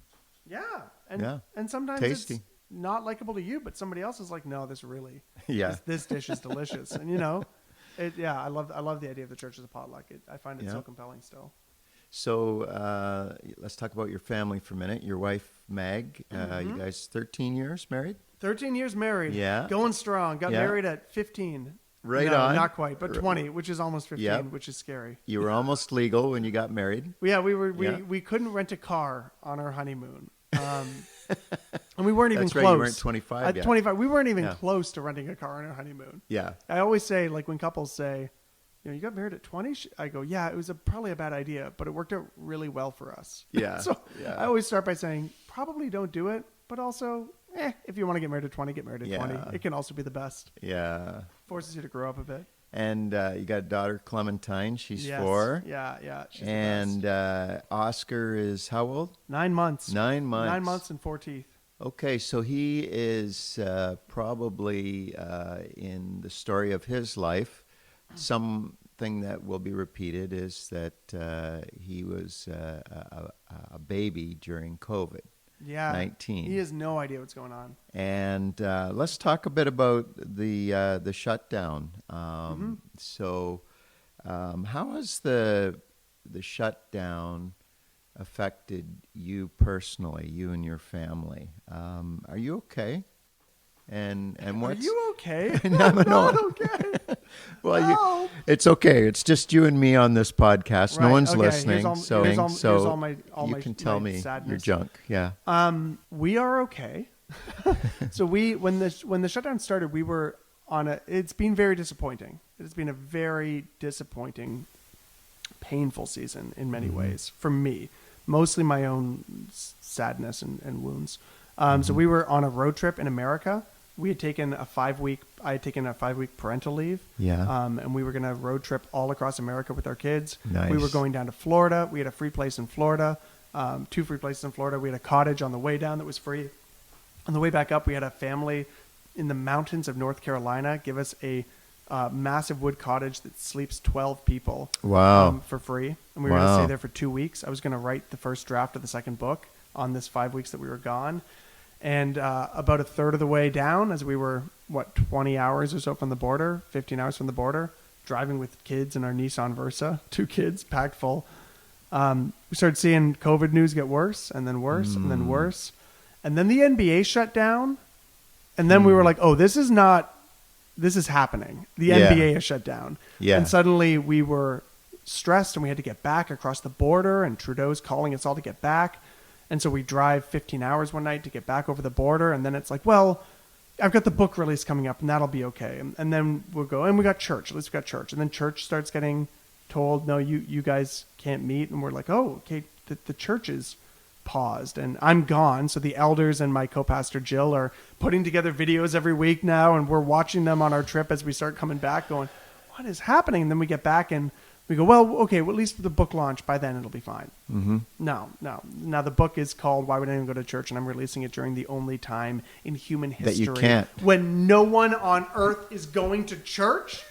[SPEAKER 2] Yeah. And sometimes
[SPEAKER 1] tasty.
[SPEAKER 2] It's not likable to you, but somebody else is like, no, this really,
[SPEAKER 1] Yeah.
[SPEAKER 2] this dish is delicious. And I love the idea of the church as a potluck. I find it so compelling still.
[SPEAKER 1] So let's talk about your family for a minute. Your wife, Mag, you guys 13 years married?
[SPEAKER 2] 13 years married.
[SPEAKER 1] Yeah.
[SPEAKER 2] Going strong. Got married at 15.
[SPEAKER 1] Right
[SPEAKER 2] no,
[SPEAKER 1] on.
[SPEAKER 2] Not quite, but 20, which is almost 15, which is scary.
[SPEAKER 1] You were almost legal when you got married.
[SPEAKER 2] Yeah, we couldn't rent a car on our honeymoon. And we weren't even
[SPEAKER 1] That's
[SPEAKER 2] close.
[SPEAKER 1] Right, you weren't 25
[SPEAKER 2] At
[SPEAKER 1] yet.
[SPEAKER 2] 25, we weren't even close to renting a car on our honeymoon.
[SPEAKER 1] Yeah.
[SPEAKER 2] I always say, like when couples say, you got married at 20? I go, yeah, it was probably a bad idea, but it worked out really well for us.
[SPEAKER 1] Yeah.
[SPEAKER 2] So I always start by saying, probably don't do it, but also, if you want to get married at 20, get married at 20. It can also be the best.
[SPEAKER 1] Yeah.
[SPEAKER 2] Forces you to grow up a bit.
[SPEAKER 1] And you got a daughter, Clementine. She's 4.
[SPEAKER 2] Yeah. She's
[SPEAKER 1] and
[SPEAKER 2] the best.
[SPEAKER 1] Oscar is how old?
[SPEAKER 2] 9 months.
[SPEAKER 1] 9 months.
[SPEAKER 2] 9 months and 4 teeth.
[SPEAKER 1] Okay, so he is probably in the story of his life. Something that will be repeated is that he was a baby during COVID.
[SPEAKER 2] Yeah,
[SPEAKER 1] 19.
[SPEAKER 2] He has no idea what's going on.
[SPEAKER 1] And let's talk a bit about the shutdown. So, how has the shutdown affected you personally, you and your family? Are you okay? And what's...
[SPEAKER 2] Are you okay?
[SPEAKER 1] No,
[SPEAKER 2] I'm not okay.
[SPEAKER 1] Well, it's okay. It's just you and me on this podcast.
[SPEAKER 2] Right,
[SPEAKER 1] No one's
[SPEAKER 2] okay.
[SPEAKER 1] listening.
[SPEAKER 2] Here's all my
[SPEAKER 1] you can tell me
[SPEAKER 2] sadness.
[SPEAKER 1] your junk. Yeah.
[SPEAKER 2] We are okay. So when the shutdown started, we were it's been very disappointing. It has been a very disappointing, painful season in many ways for me. Mostly my own sadness and wounds. So we were on a road trip in America. I had taken a 5-week parental leave.
[SPEAKER 1] Yeah.
[SPEAKER 2] And we were going to road trip all across America with our kids.
[SPEAKER 1] Nice.
[SPEAKER 2] We were going down to Florida. We had a free place in Florida, 2 free places in Florida. We had a cottage on the way down that was free. On the way back up, we had a family in the mountains of North Carolina give us a massive wood cottage that sleeps 12 people.
[SPEAKER 1] Wow.
[SPEAKER 2] For free. And we were going to stay there for 2 weeks. I was going to write the first draft of the second book on this 5 weeks that we were gone. And about a third of the way down, as we were, 20 hours or so from the border, 15 hours from the border, driving with kids in our Nissan Versa, 2 kids packed full, we started seeing COVID news get worse and then worse and then worse. And then the NBA shut down. And then we were like, oh, this is happening. The NBA has shut down.
[SPEAKER 1] Yeah.
[SPEAKER 2] And suddenly we were stressed and we had to get back across the border, and Trudeau's calling us all to get back. And so we drive 15 hours one night to get back over the border. And then it's like, well, I've got the book release coming up and that'll be okay. And then we'll go, and we got church. At least we got church. And then church starts getting told, no, you guys can't meet. And we're like, oh, okay, the church is paused and I'm gone. So the elders and my co-pastor Jill are putting together videos every week now, and we're watching them on our trip as we start coming back going, what is happening? And then we get back and we go, well, okay, well, at least the book launch, by then it'll be fine.
[SPEAKER 1] Mm-hmm.
[SPEAKER 2] No. Now the book is called Why Would Anyone Go to Church? And I'm releasing it during the only time in human history
[SPEAKER 1] that you can't.
[SPEAKER 2] When no one on earth is going to church.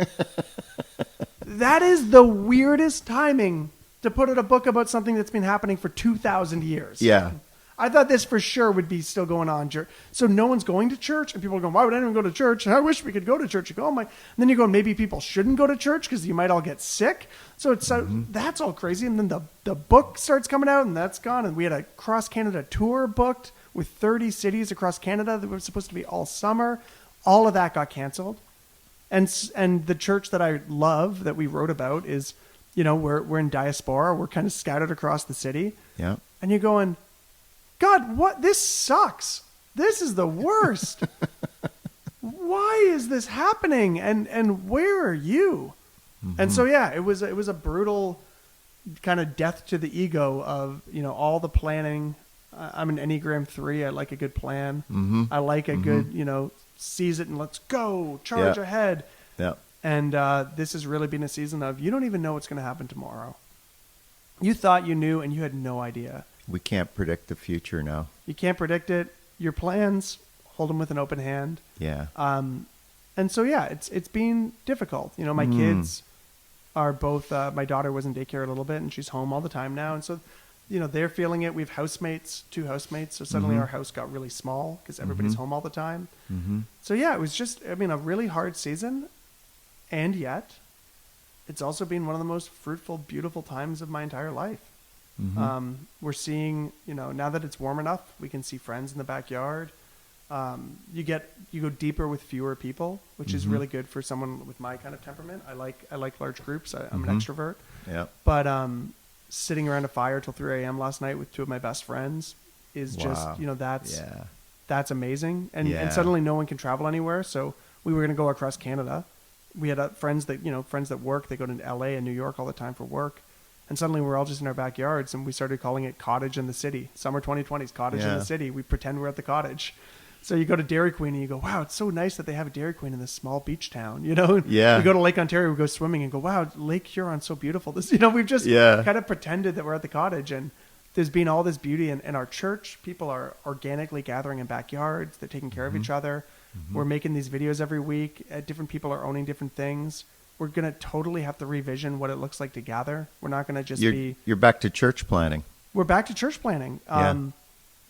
[SPEAKER 2] That is the weirdest timing to put out a book about something that's been happening for 2,000 years.
[SPEAKER 1] Yeah.
[SPEAKER 2] I thought this for sure would be still going on. So no one's going to church, and people are going, why would anyone go to church? I wish we could go to church. You go, oh my. And then you go, maybe people shouldn't go to church because you might all get sick. So it's that's all crazy. And then the book starts coming out, and that's gone. And we had a cross-Canada tour booked with 30 cities across Canada that were supposed to be all summer. All of that got canceled. And the church that I love that we wrote about is, we're in diaspora. We're kind of scattered across the city.
[SPEAKER 1] Yeah.
[SPEAKER 2] And you're going, God, what? This sucks. This is the worst. Why is this happening? And where are you? Mm-hmm. And so, yeah, it was a brutal kind of death to the ego of, all the planning. I'm an Enneagram 3. I like a good plan.
[SPEAKER 1] Mm-hmm.
[SPEAKER 2] I like a good, seize it and let's go, charge ahead.
[SPEAKER 1] Yeah.
[SPEAKER 2] And this has really been a season of you don't even know what's going to happen tomorrow. You thought you knew and you had no idea. We
[SPEAKER 1] can't predict the future now.
[SPEAKER 2] You can't predict it. Your plans, hold them with an open hand.
[SPEAKER 1] Yeah.
[SPEAKER 2] And so, yeah, it's been difficult. My kids are both, my daughter was in daycare a little bit and she's home all the time now. And so, they're feeling it. We have two housemates. So suddenly our house got really small because everybody's home all the time.
[SPEAKER 1] Mm-hmm.
[SPEAKER 2] So yeah, it was just, a really hard season. And yet it's also been one of the most fruitful, beautiful times of my entire life. Mm-hmm. We're seeing, now that it's warm enough, we can see friends in the backyard. You go deeper with fewer people, which is really good for someone with my kind of temperament. I like large groups. I'm an extrovert.
[SPEAKER 1] Yeah.
[SPEAKER 2] But, sitting around a fire till 3 a.m. last night with two of my best friends is just, that's amazing. And suddenly no one can travel anywhere. So we were going to go across Canada. We had friends that work, they go to LA and New York all the time for work. And suddenly we're all just in our backyards and we started calling it Cottage in the City. Summer 2020's Cottage in the City. We pretend we're at the cottage. So you go to Dairy Queen and you go, wow, it's so nice that they have a Dairy Queen in this small beach town,
[SPEAKER 1] Yeah.
[SPEAKER 2] We go to Lake Ontario, we go swimming and go, wow, Lake Huron's so beautiful. This, we've just kind of pretended that we're at the cottage, and there's been all this beauty in our church. People are organically gathering in backyards. They're taking care of each other. Mm-hmm. We're making these videos every week. Different people are owning different things. We're going to totally have to revision what it looks like to gather. We're not going to just
[SPEAKER 1] You're back to church planning.
[SPEAKER 2] We're back to church planning.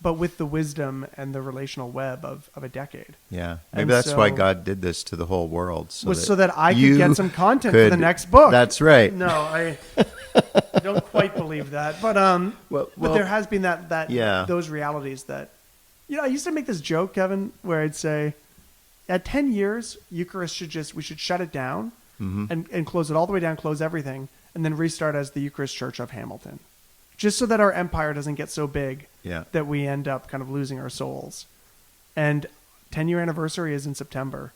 [SPEAKER 2] But with the wisdom and the relational web of a decade.
[SPEAKER 1] Yeah. Maybe that's why God did this to the whole world.
[SPEAKER 2] So that I could get some content for the next book.
[SPEAKER 1] That's right.
[SPEAKER 2] No, I don't quite believe that. But but there has been those realities that, I used to make this joke, Kevin, where I'd say, at 10 years, Eucharist we should shut it down and close it all the way down, close everything, and then restart as the Eucharist Church of Hamilton. Just so that our empire doesn't get so big that we end up kind of losing our souls. And 10-year anniversary is in September.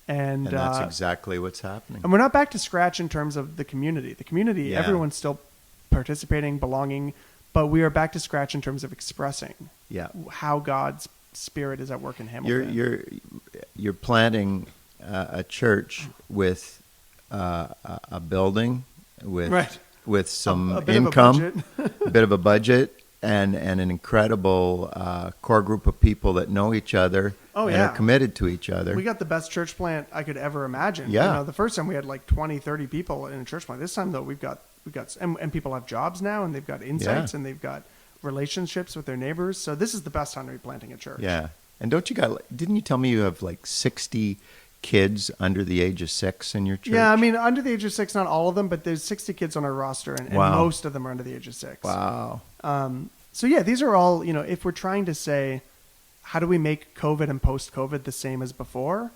[SPEAKER 2] And
[SPEAKER 1] that's exactly what's happening.
[SPEAKER 2] And we're not back to scratch in terms of the community. The community, everyone's still participating, belonging, but we are back to scratch in terms of expressing how God's Spirit is at work in Hamilton.
[SPEAKER 1] You're planting a church with a building, with some income, a bit of a budget, and an incredible core group of people that know each other and are committed to each other.
[SPEAKER 2] We got the best church plant I could ever imagine.
[SPEAKER 1] Yeah.
[SPEAKER 2] The first time we had like 20, 30 people in a church plant. This time, though, we've got and people have jobs now, and they've got insights, and they've got relationships with their neighbors. So this is the best time to be planting a church.
[SPEAKER 1] Yeah. And didn't you tell me you have like 60 kids under the age of 6 in your church?
[SPEAKER 2] Yeah, under the age of 6, not all of them, but there's 60 kids on our roster, and most of them are under the age of 6.
[SPEAKER 1] Wow.
[SPEAKER 2] So yeah, these are all, if we're trying to say, how do we make COVID and post-COVID the same as before,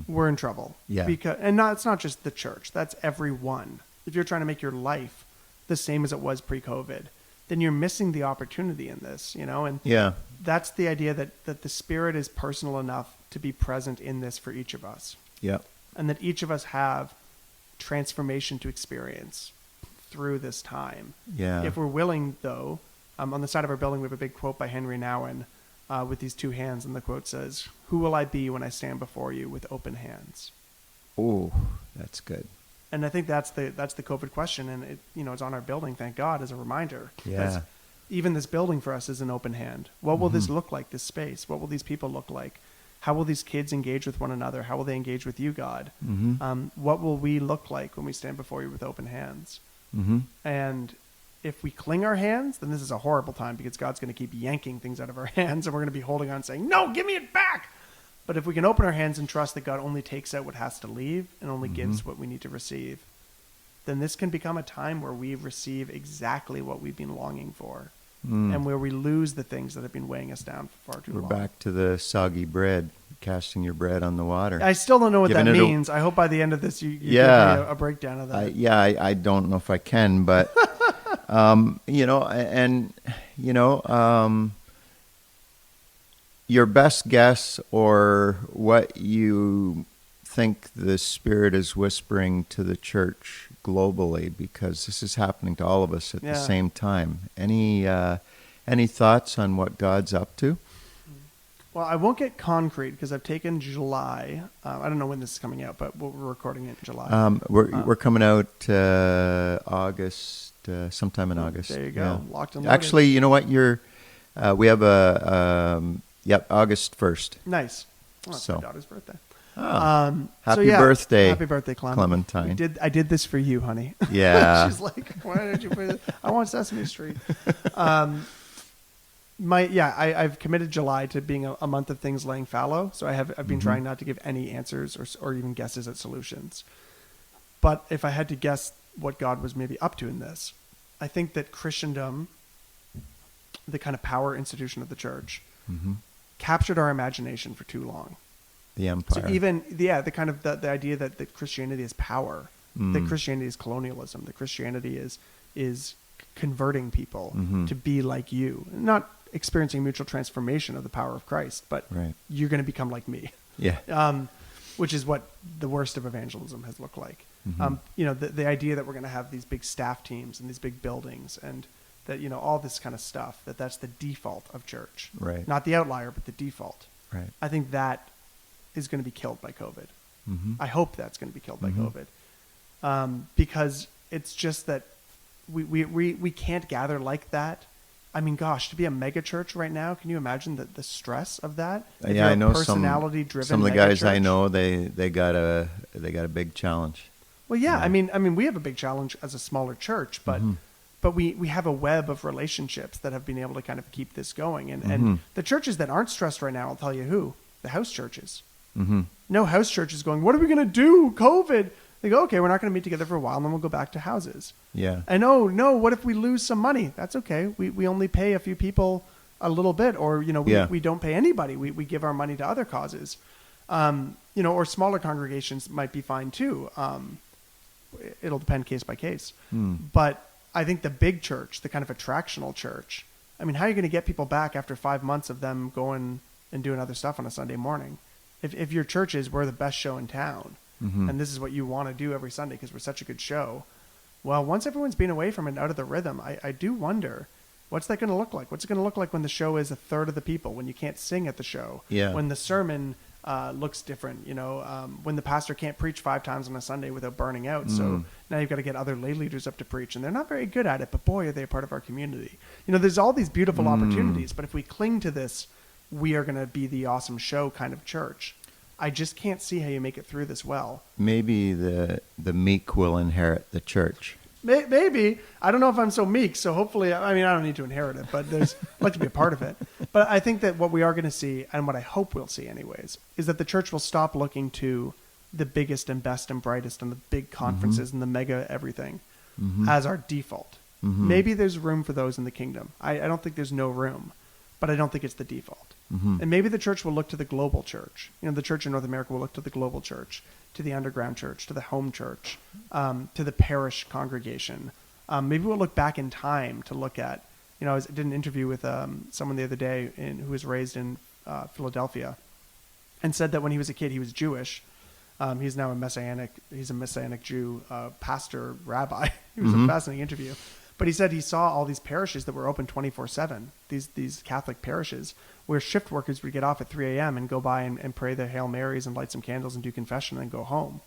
[SPEAKER 2] we're in trouble.
[SPEAKER 1] Yeah.
[SPEAKER 2] It's not just the church, that's everyone. If you're trying to make your life the same as it was pre-COVID, then you're missing the opportunity in this, and that's the idea that the Spirit is personal enough to be present in this for each of us.
[SPEAKER 1] Yeah.
[SPEAKER 2] And that each of us have transformation to experience. through this time.
[SPEAKER 1] Yeah.
[SPEAKER 2] If we're willing, though, on the side of our building, we have a big quote by Henry Nouwen with these two hands, and the quote says, "Who will I be when I stand before you with open hands?"
[SPEAKER 1] Oh, that's good.
[SPEAKER 2] And I think that's the COVID question, and it's on our building, thank God, as a reminder.
[SPEAKER 1] Yeah.
[SPEAKER 2] Even this building for us is an open hand. What will this look like, this space? What will these people look like? How will these kids engage with one another? How will they engage with you, God? What will we look like when we stand before you with open hands? And if we cling our hands, then this is a horrible time, because God's going to keep yanking things out of our hands, and we're going to be holding on saying, "No, give me it back." But if we can open our hands and trust that God only takes out what has to leave and only gives what we need to receive, then this can become a time where we receive exactly what we've been longing for, and where we lose the things that have been weighing us down for far too long.
[SPEAKER 1] We're back to the soggy bread, casting your bread on the water.
[SPEAKER 2] I still don't know what that means. I hope by the end of this you give me a breakdown of that.
[SPEAKER 1] I don't know if I can, but, your best guess, or what you think the Spirit is whispering to the church globally, because this is happening to all of us at the same time. Any thoughts on what God's up to?
[SPEAKER 2] Well, I won't get concrete because I've taken July. I don't know when this is coming out, but we're recording it in July.
[SPEAKER 1] We're coming out August, sometime in August.
[SPEAKER 2] There you go, locked and loaded.
[SPEAKER 1] Actually, you know what? We have August 1st.
[SPEAKER 2] Nice. Oh, that's my daughter's birthday.
[SPEAKER 1] Happy birthday.
[SPEAKER 2] Happy birthday,
[SPEAKER 1] Clementine.
[SPEAKER 2] I did this for you, honey.
[SPEAKER 1] Yeah.
[SPEAKER 2] She's like, why did you put it? I want Sesame Street. I've committed July to being a month of things laying fallow. So I've been trying not to give any answers or even guesses at solutions. But if I had to guess what God was maybe up to in this, I think that Christendom, the kind of power institution of the church, captured our imagination for too long.
[SPEAKER 1] The empire.
[SPEAKER 2] So even the kind of the idea that Christianity is power, that Christianity is colonialism, that Christianity is converting people to be like you, not experiencing mutual transformation of the power of Christ, but you're going to become like me.
[SPEAKER 1] Yeah.
[SPEAKER 2] Which is what the worst of evangelism has looked like. The idea that we're going to have these big staff teams and these big buildings, and that, all this kind of stuff, that's the default of church.
[SPEAKER 1] Right.
[SPEAKER 2] Not the outlier, but the default.
[SPEAKER 1] Right.
[SPEAKER 2] I think that is going to be killed by COVID. I hope that's going to be killed by COVID. Because it's just that we can't gather like that. I mean, gosh, to be a mega church right now, can you imagine the stress of that?
[SPEAKER 1] I know
[SPEAKER 2] personality-driven
[SPEAKER 1] some of the guys I know, they got a big challenge.
[SPEAKER 2] Well, yeah. I mean, we have a big challenge as a smaller church, but we have a web of relationships that have been able to kind of keep this going. And the churches that aren't stressed right now, I'll tell you who, the house churches. No house church is going, what are we going to do? COVID. They go, okay, we're not going to meet together for a while, and then we'll go back to houses. Yeah. And no, what if we lose some money? That's okay. We only pay a few people a little bit, or, we don't pay anybody. We give our money to other causes. Or smaller congregations might be fine too. It'll depend case by case. But I think the big church, the kind of attractional church, I mean, how are you going to get people back after 5 months of them going and doing other stuff on a Sunday morning? If your church is, we're the best show in town, and this is what you want to do every Sunday because we're such a good show, well, once everyone's been away from it and out of the rhythm, I do wonder, what's that going to look like? What's it going to look like when the show is a third of the people, when you can't sing at the show, when the sermon looks different, when the pastor can't preach 5 times on a Sunday without burning out. So now you've got to get other lay leaders up to preach, and they're not very good at it, but boy, are they a part of our community. There's all these beautiful opportunities, but if we cling to this, we are going to be the awesome show kind of church. I just can't see how you make it through this well. Maybe
[SPEAKER 1] the meek will inherit the church.
[SPEAKER 2] Maybe. I don't know if I'm so meek, so hopefully, I don't need to inherit it, but I'd like to be a part of it. But I think that what we are going to see, and what I hope we'll see anyways, is that the church will stop looking to the biggest and best and brightest and the big conferences and the mega everything as our default. Maybe there's room for those in the kingdom. I don't think there's no room, but I don't think it's the default. And maybe the church will look to the global church. The church in North America will look to the global church, to the underground church, to the home church, to the parish congregation. Maybe we'll look back in time to look at, I did an interview with someone the other day who was raised in Philadelphia, and said that when he was a kid, he was Jewish, He's now he's a Messianic Jew, pastor, rabbi. It was a fascinating interview. But he said he saw all these parishes that were open 24/7, these Catholic parishes, where shift workers would get off at 3 a.m. and go by and pray their Hail Marys and light some candles and do confession and then go home.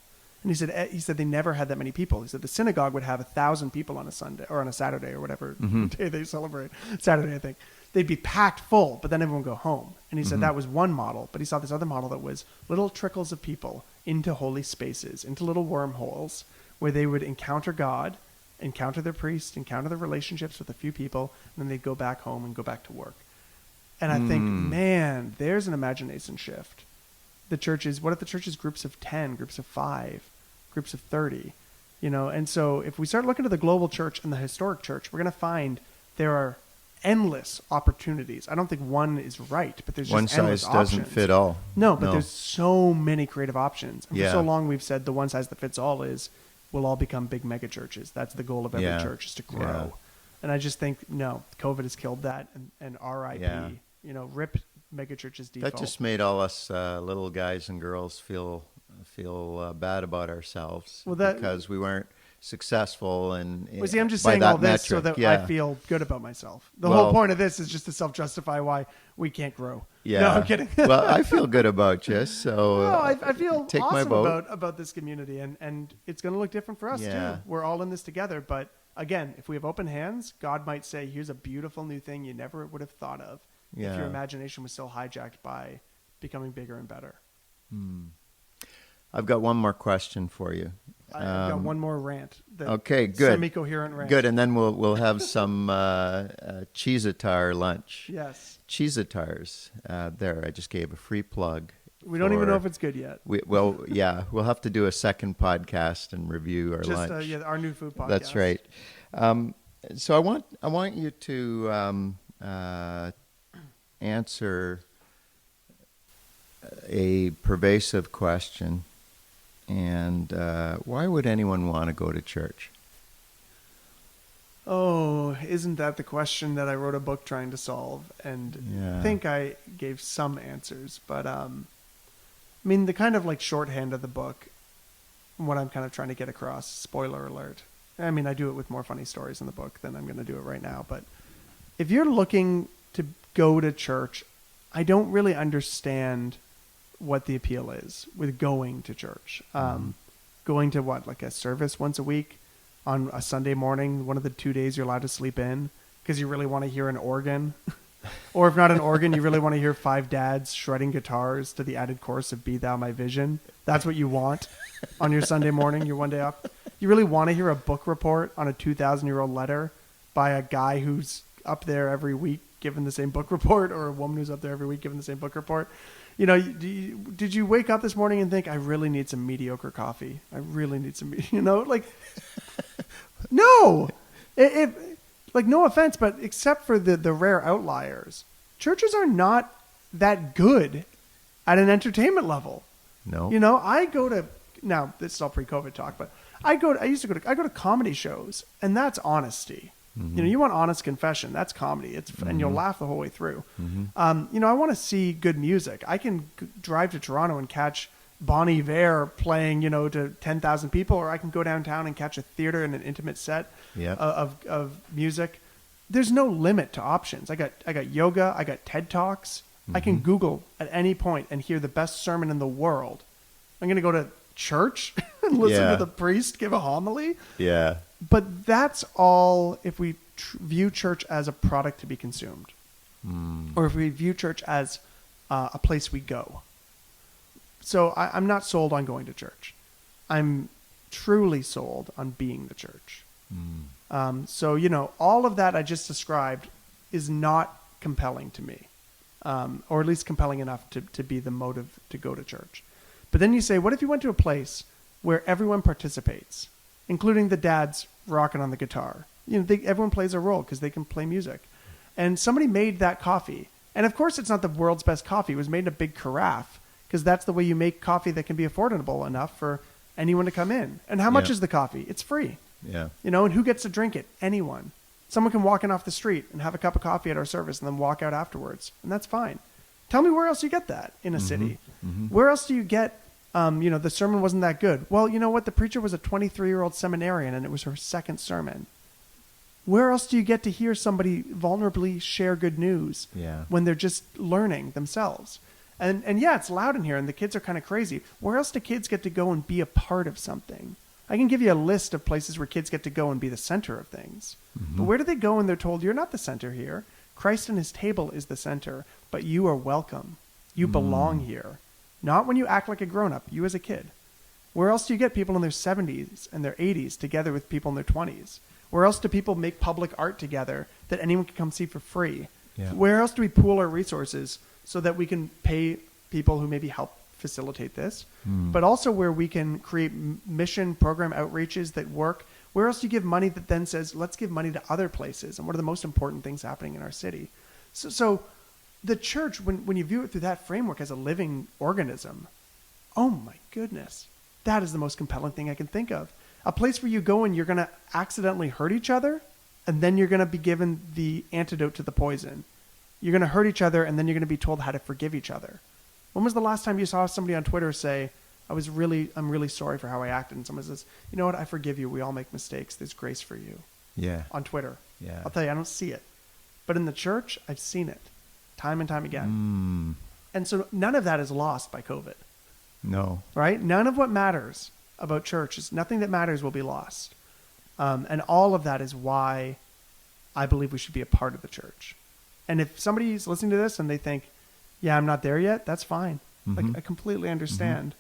[SPEAKER 2] And he said they never had that many people. He said the synagogue would have 1,000 people on a Sunday or on a Saturday or whatever day they celebrate. Saturday, I think. They'd be packed full, but then everyone would go home. And he said that was one model, but he saw this other model that was little trickles of people into holy spaces, into little wormholes where they would encounter God, encounter their priest, encounter their relationships with a few people, and then they'd go back home and go back to work. And I think, man, there's an imagination shift. What if the church is groups of 10, groups of 5, groups of 30? And so if we start looking at the global church and the historic church, we're going to find there are endless opportunities. I don't think one is right, but there's just
[SPEAKER 1] one
[SPEAKER 2] endless
[SPEAKER 1] size
[SPEAKER 2] options.
[SPEAKER 1] doesn't fit all.
[SPEAKER 2] No, but there's so many creative options. And
[SPEAKER 1] Yeah.
[SPEAKER 2] for so long we've said the one size that fits all is we'll all become big mega churches. That's the goal of every church, is to grow.
[SPEAKER 1] Yeah.
[SPEAKER 2] And I just think, no, COVID has killed that, and RIP.
[SPEAKER 1] Yeah.
[SPEAKER 2] Rip mega churches default.
[SPEAKER 1] That just made all us little guys and girls feel bad about ourselves because we weren't successful. And
[SPEAKER 2] I'm just
[SPEAKER 1] by
[SPEAKER 2] saying
[SPEAKER 1] that
[SPEAKER 2] all this so
[SPEAKER 1] metric,
[SPEAKER 2] that I feel good about myself. The whole point of this is just to self-justify why we can't grow.
[SPEAKER 1] Yeah.
[SPEAKER 2] No, I'm kidding.
[SPEAKER 1] Well, I feel good about you, so
[SPEAKER 2] No, I feel
[SPEAKER 1] take
[SPEAKER 2] awesome
[SPEAKER 1] my vote.
[SPEAKER 2] about this community, and it's going to look different for us
[SPEAKER 1] Yeah.
[SPEAKER 2] too. We're all in this together, but again, if we have open hands, God might say, here's a beautiful new thing you never would have thought of if your imagination was still hijacked by becoming bigger and better.
[SPEAKER 1] I've got one more question for you.
[SPEAKER 2] I've got one more rant.
[SPEAKER 1] Okay, good.
[SPEAKER 2] Semi-coherent rant.
[SPEAKER 1] Good, and then we'll have some cheese-a-tar lunch.
[SPEAKER 2] Yes.
[SPEAKER 1] Cheese-a-tars. There, I just gave a free plug.
[SPEAKER 2] We don't even know if it's good yet.
[SPEAKER 1] We'll have to do a second podcast and review our lunch.
[SPEAKER 2] Our new food podcast.
[SPEAKER 1] That's right. So I want you to answer a pervasive question. And why would anyone want to go to church?
[SPEAKER 2] Oh, isn't that the question that I wrote a book trying to solve? And I think I gave some answers. But, the kind of like shorthand of the book, what I'm kind of trying to get across, spoiler alert. I do it with more funny stories in the book than I'm going to do it right now. But if you're looking to go to church, I don't really understand what the appeal is with going to church. Going to like a service once a week on a Sunday morning, one of the 2 days you're allowed to sleep in because you really want to hear an organ. Or if not an organ, you really want to hear 5 dads shredding guitars to the added chorus of Be Thou My Vision. That's what you want on your Sunday morning, your one day off. You really want to hear a book report on a 2,000-year-old letter by a guy who's up there every week giving the same book report, or a woman who's up there every week giving the same book report. Did you wake up this morning and think, I really need some mediocre coffee? I really need some, no. No offense, but except for the rare outliers, churches are not that good at an entertainment level.
[SPEAKER 1] No.
[SPEAKER 2] I go to, now this is all pre-COVID talk, but I go to comedy shows, and that's honesty. Mm-hmm. You want honest confession. That's comedy. And you'll laugh the whole way through. Mm-hmm. I want to see good music. I can drive to Toronto and catch Bon Iver playing, to 10,000 people, or I can go downtown and catch a theater and an intimate set of music. There's no limit to options. I got yoga. I got TED Talks. Mm-hmm. I can Google at any point and hear the best sermon in the world. I'm going to go to church and listen to the priest give a homily.
[SPEAKER 1] Yeah.
[SPEAKER 2] But that's all if we view church as a product to be consumed. Or if we view church as a place we go. So I'm not sold on going to church. I'm truly sold on being the church. So, all of that I just described is not compelling to me. Or at least compelling enough to be the motive to go to church. But then you say, what if you went to a place where everyone participates, including the dads rocking on the guitar? Everyone plays a role because they can play music. And somebody made that coffee. And of course, it's not the world's best coffee. It was made in a big carafe because that's the way you make coffee that can be affordable enough for anyone to come in. And how much is the coffee? It's free.
[SPEAKER 1] Yeah.
[SPEAKER 2] And who gets to drink it? Anyone. Someone can walk in off the street and have a cup of coffee at our service and then walk out afterwards. And that's fine. Tell me where else you get that in a city. Mm-hmm. Where else do you get The sermon wasn't that good. Well, you know what? The preacher was a 23-year-old seminarian, and it was her second sermon. Where else do you get to hear somebody vulnerably share good news when they're just learning themselves? And yeah, it's loud in here, and the kids are kind of crazy. Where else do kids get to go and be a part of something? I can give you a list of places where kids get to go and be the center of things. Mm-hmm. But where do they go when they're told, you're not the center here? Christ and his table is the center, but you are welcome. You belong here. Not when you act like a grown-up, you as a kid. Where else do you get people in their 70s and their 80s together with people in their 20s? Where else do people make public art together that anyone can come see for free? Yeah. Where else do we pool our resources so that we can pay people who maybe help facilitate this, but also where we can create mission program outreaches that work? Where else do you give money that then says, let's give money to other places? And what are the most important things happening in our city? So the church, when you view it through that framework as a living organism, oh my goodness, that is the most compelling thing I can think of. A place where you go and you're going to accidentally hurt each other, and then you're going to be given the antidote to the poison. You're going to hurt each other, and then you're going to be told how to forgive each other. When was the last time you saw somebody on Twitter say, I'm really sorry for how I acted, and someone says, you know what, I forgive you. We all make mistakes. There's grace for you. Yeah. On Twitter. Yeah. I'll tell you, I don't see it. But in the church, I've seen it time and time again. And so none of that is lost by COVID. No. Right? None of what matters about church is nothing that matters will be lost. And all of that is why I believe we should be a part of the church. And if somebody's listening to this and they think, yeah, I'm not there yet, that's fine. Like, I completely understand.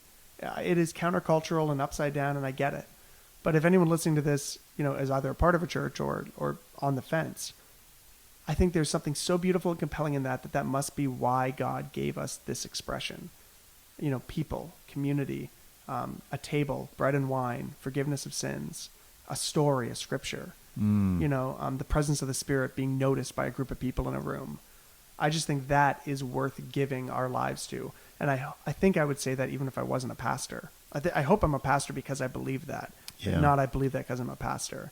[SPEAKER 2] It is countercultural and upside down, and I get it. But if anyone listening to this, is either a part of a church or on the fence, I think there's something so beautiful and compelling in that must be why God gave us this expression. People, community, a table, bread and wine, forgiveness of sins, a story, a scripture, the presence of the Spirit being noticed by a group of people in a room. I just think that is worth giving our lives to. And I think I would say that even if I wasn't a pastor. I hope I'm a pastor because I believe that. Yeah. Not I believe that because I'm a pastor.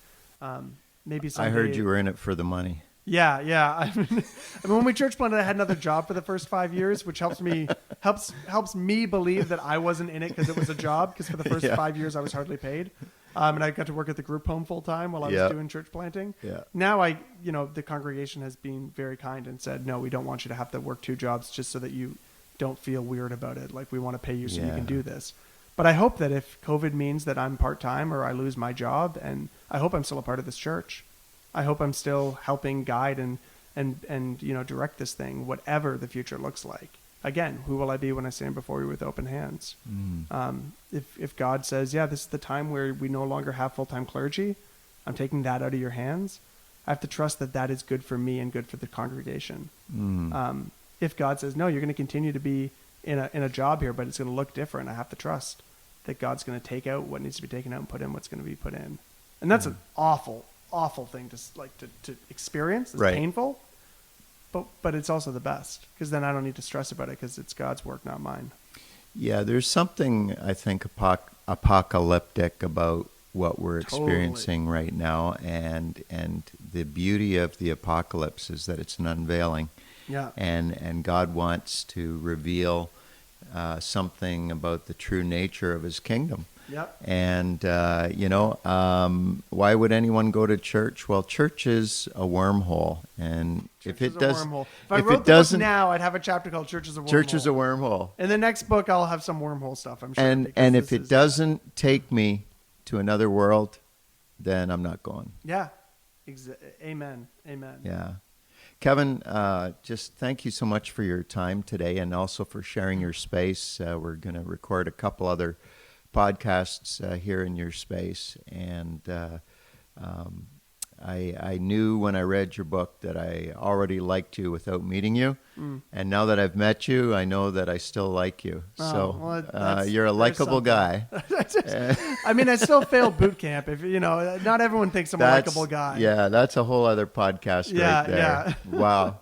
[SPEAKER 2] Maybe someday,
[SPEAKER 1] I heard you were in it for the money.
[SPEAKER 2] Yeah. I mean, when we church planted, I had another job for the first 5 years, which helps me believe that I wasn't in it because it was a job. Because for the first 5 years, I was hardly paid. And I got to work at the group home full time while I was doing church planting. Yeah. Now the congregation has been very kind and said, no, we don't want you to have to work 2 jobs just so that you don't feel weird about it. Like, we want to pay you so you can do this. But I hope that if COVID means that I'm part-time or I lose my job, and I hope I'm still a part of this church. I hope I'm still helping guide and direct this thing, whatever the future looks like. Again, who will I be when I stand before you with open hands? If God says, this is the time where we no longer have full-time clergy, I'm taking that out of your hands. I have to trust that is good for me and good for the congregation. If God says, no, you're going to continue to be in a job here, but it's going to look different, I have to trust that God's going to take out what needs to be taken out and put in what's going to be put in. And that's an awful thing to experience. It's painful. But it's also the best, because then I don't need to stress about it because it's God's work, not mine. Yeah, there's something, I think, apocalyptic about what we're experiencing right now, and the beauty of the apocalypse is that it's an unveiling. Yeah. And God wants to reveal something about the true nature of his kingdom. Yep. And, why would anyone go to church? Well, church is a wormhole. And if I wrote the book now, I'd have a chapter called Church is a Wormhole. Church is a wormhole. In the next book, I'll have some wormhole stuff, I'm sure. And if it doesn't take me to another world, then I'm not going. Yeah. Amen. Yeah. Kevin, just thank you so much for your time today, and also for sharing your space. We're going to record a couple other podcasts here in your space, and I knew when I read your book that I already liked you without meeting you, and now that I've met you, I know that I still like you. You're a likable guy. I still failed boot camp. If not everyone thinks I'm a likable guy. Yeah, that's a whole other podcast right there. Yeah. Wow.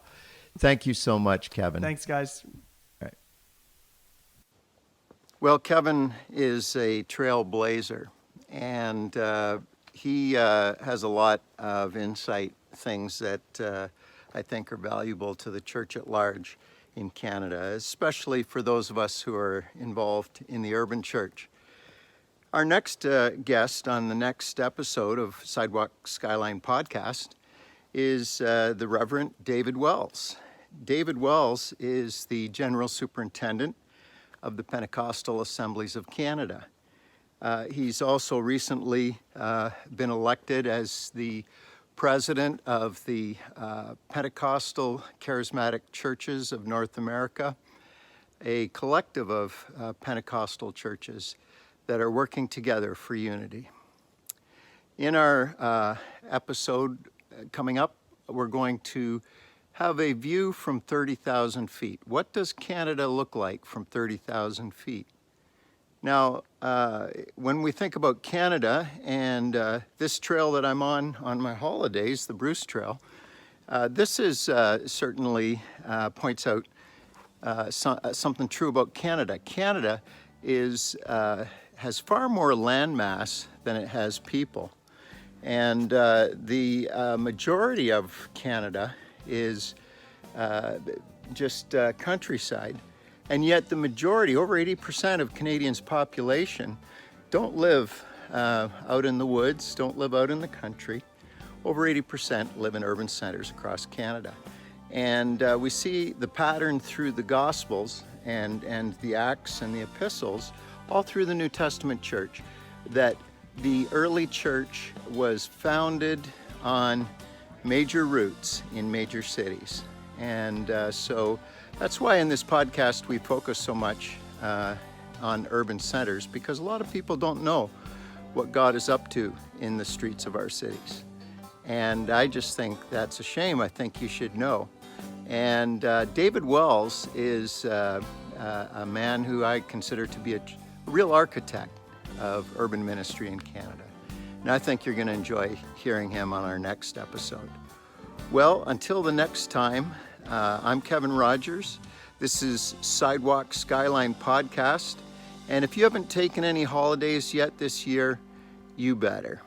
[SPEAKER 2] Thank you so much, Kevin. Thanks, guys. Well, Kevin is a trailblazer, and he has a lot of insight, things that I think are valuable to the church at large.
[SPEAKER 1] in Canada, especially for those of us who are involved in the urban church. Our next guest on the next episode of Sidewalk Skyline podcast is the Reverend David Wells. David Wells is the General Superintendent of the Pentecostal Assemblies of Canada. He's also recently been elected as the president of the Pentecostal Charismatic Churches of North America, a collective of Pentecostal churches that are working together for unity. In our episode coming up, we're going to have a view from 30,000 feet. What does Canada look like from 30,000 feet? Now, when we think about Canada and this trail that I'm on my holidays, the Bruce Trail, this is certainly points out something true about Canada. Canada has far more landmass than it has people. And the majority of Canada is just countryside. And yet the majority, over 80% of Canadians' population, don't live out in the woods, don't live out in the country. Over 80% live in urban centers across Canada. And we see the pattern through the Gospels and the Acts and the Epistles, all through the New Testament church, that the early church was founded on major roots in major cities. And so that's why in this podcast we focus so much on urban centers, because a lot of people don't know what God is up to in the streets of our cities. And I just think that's a shame. I think you should know. And David Wells is a man who I consider to be a real architect of urban ministry in Canada. And I think you're going to enjoy hearing him on our next episode. Well, until the next time, I'm Kevin Rogers. This is Sidewalk Skyline podcast. And if you haven't taken any holidays yet this year, you better.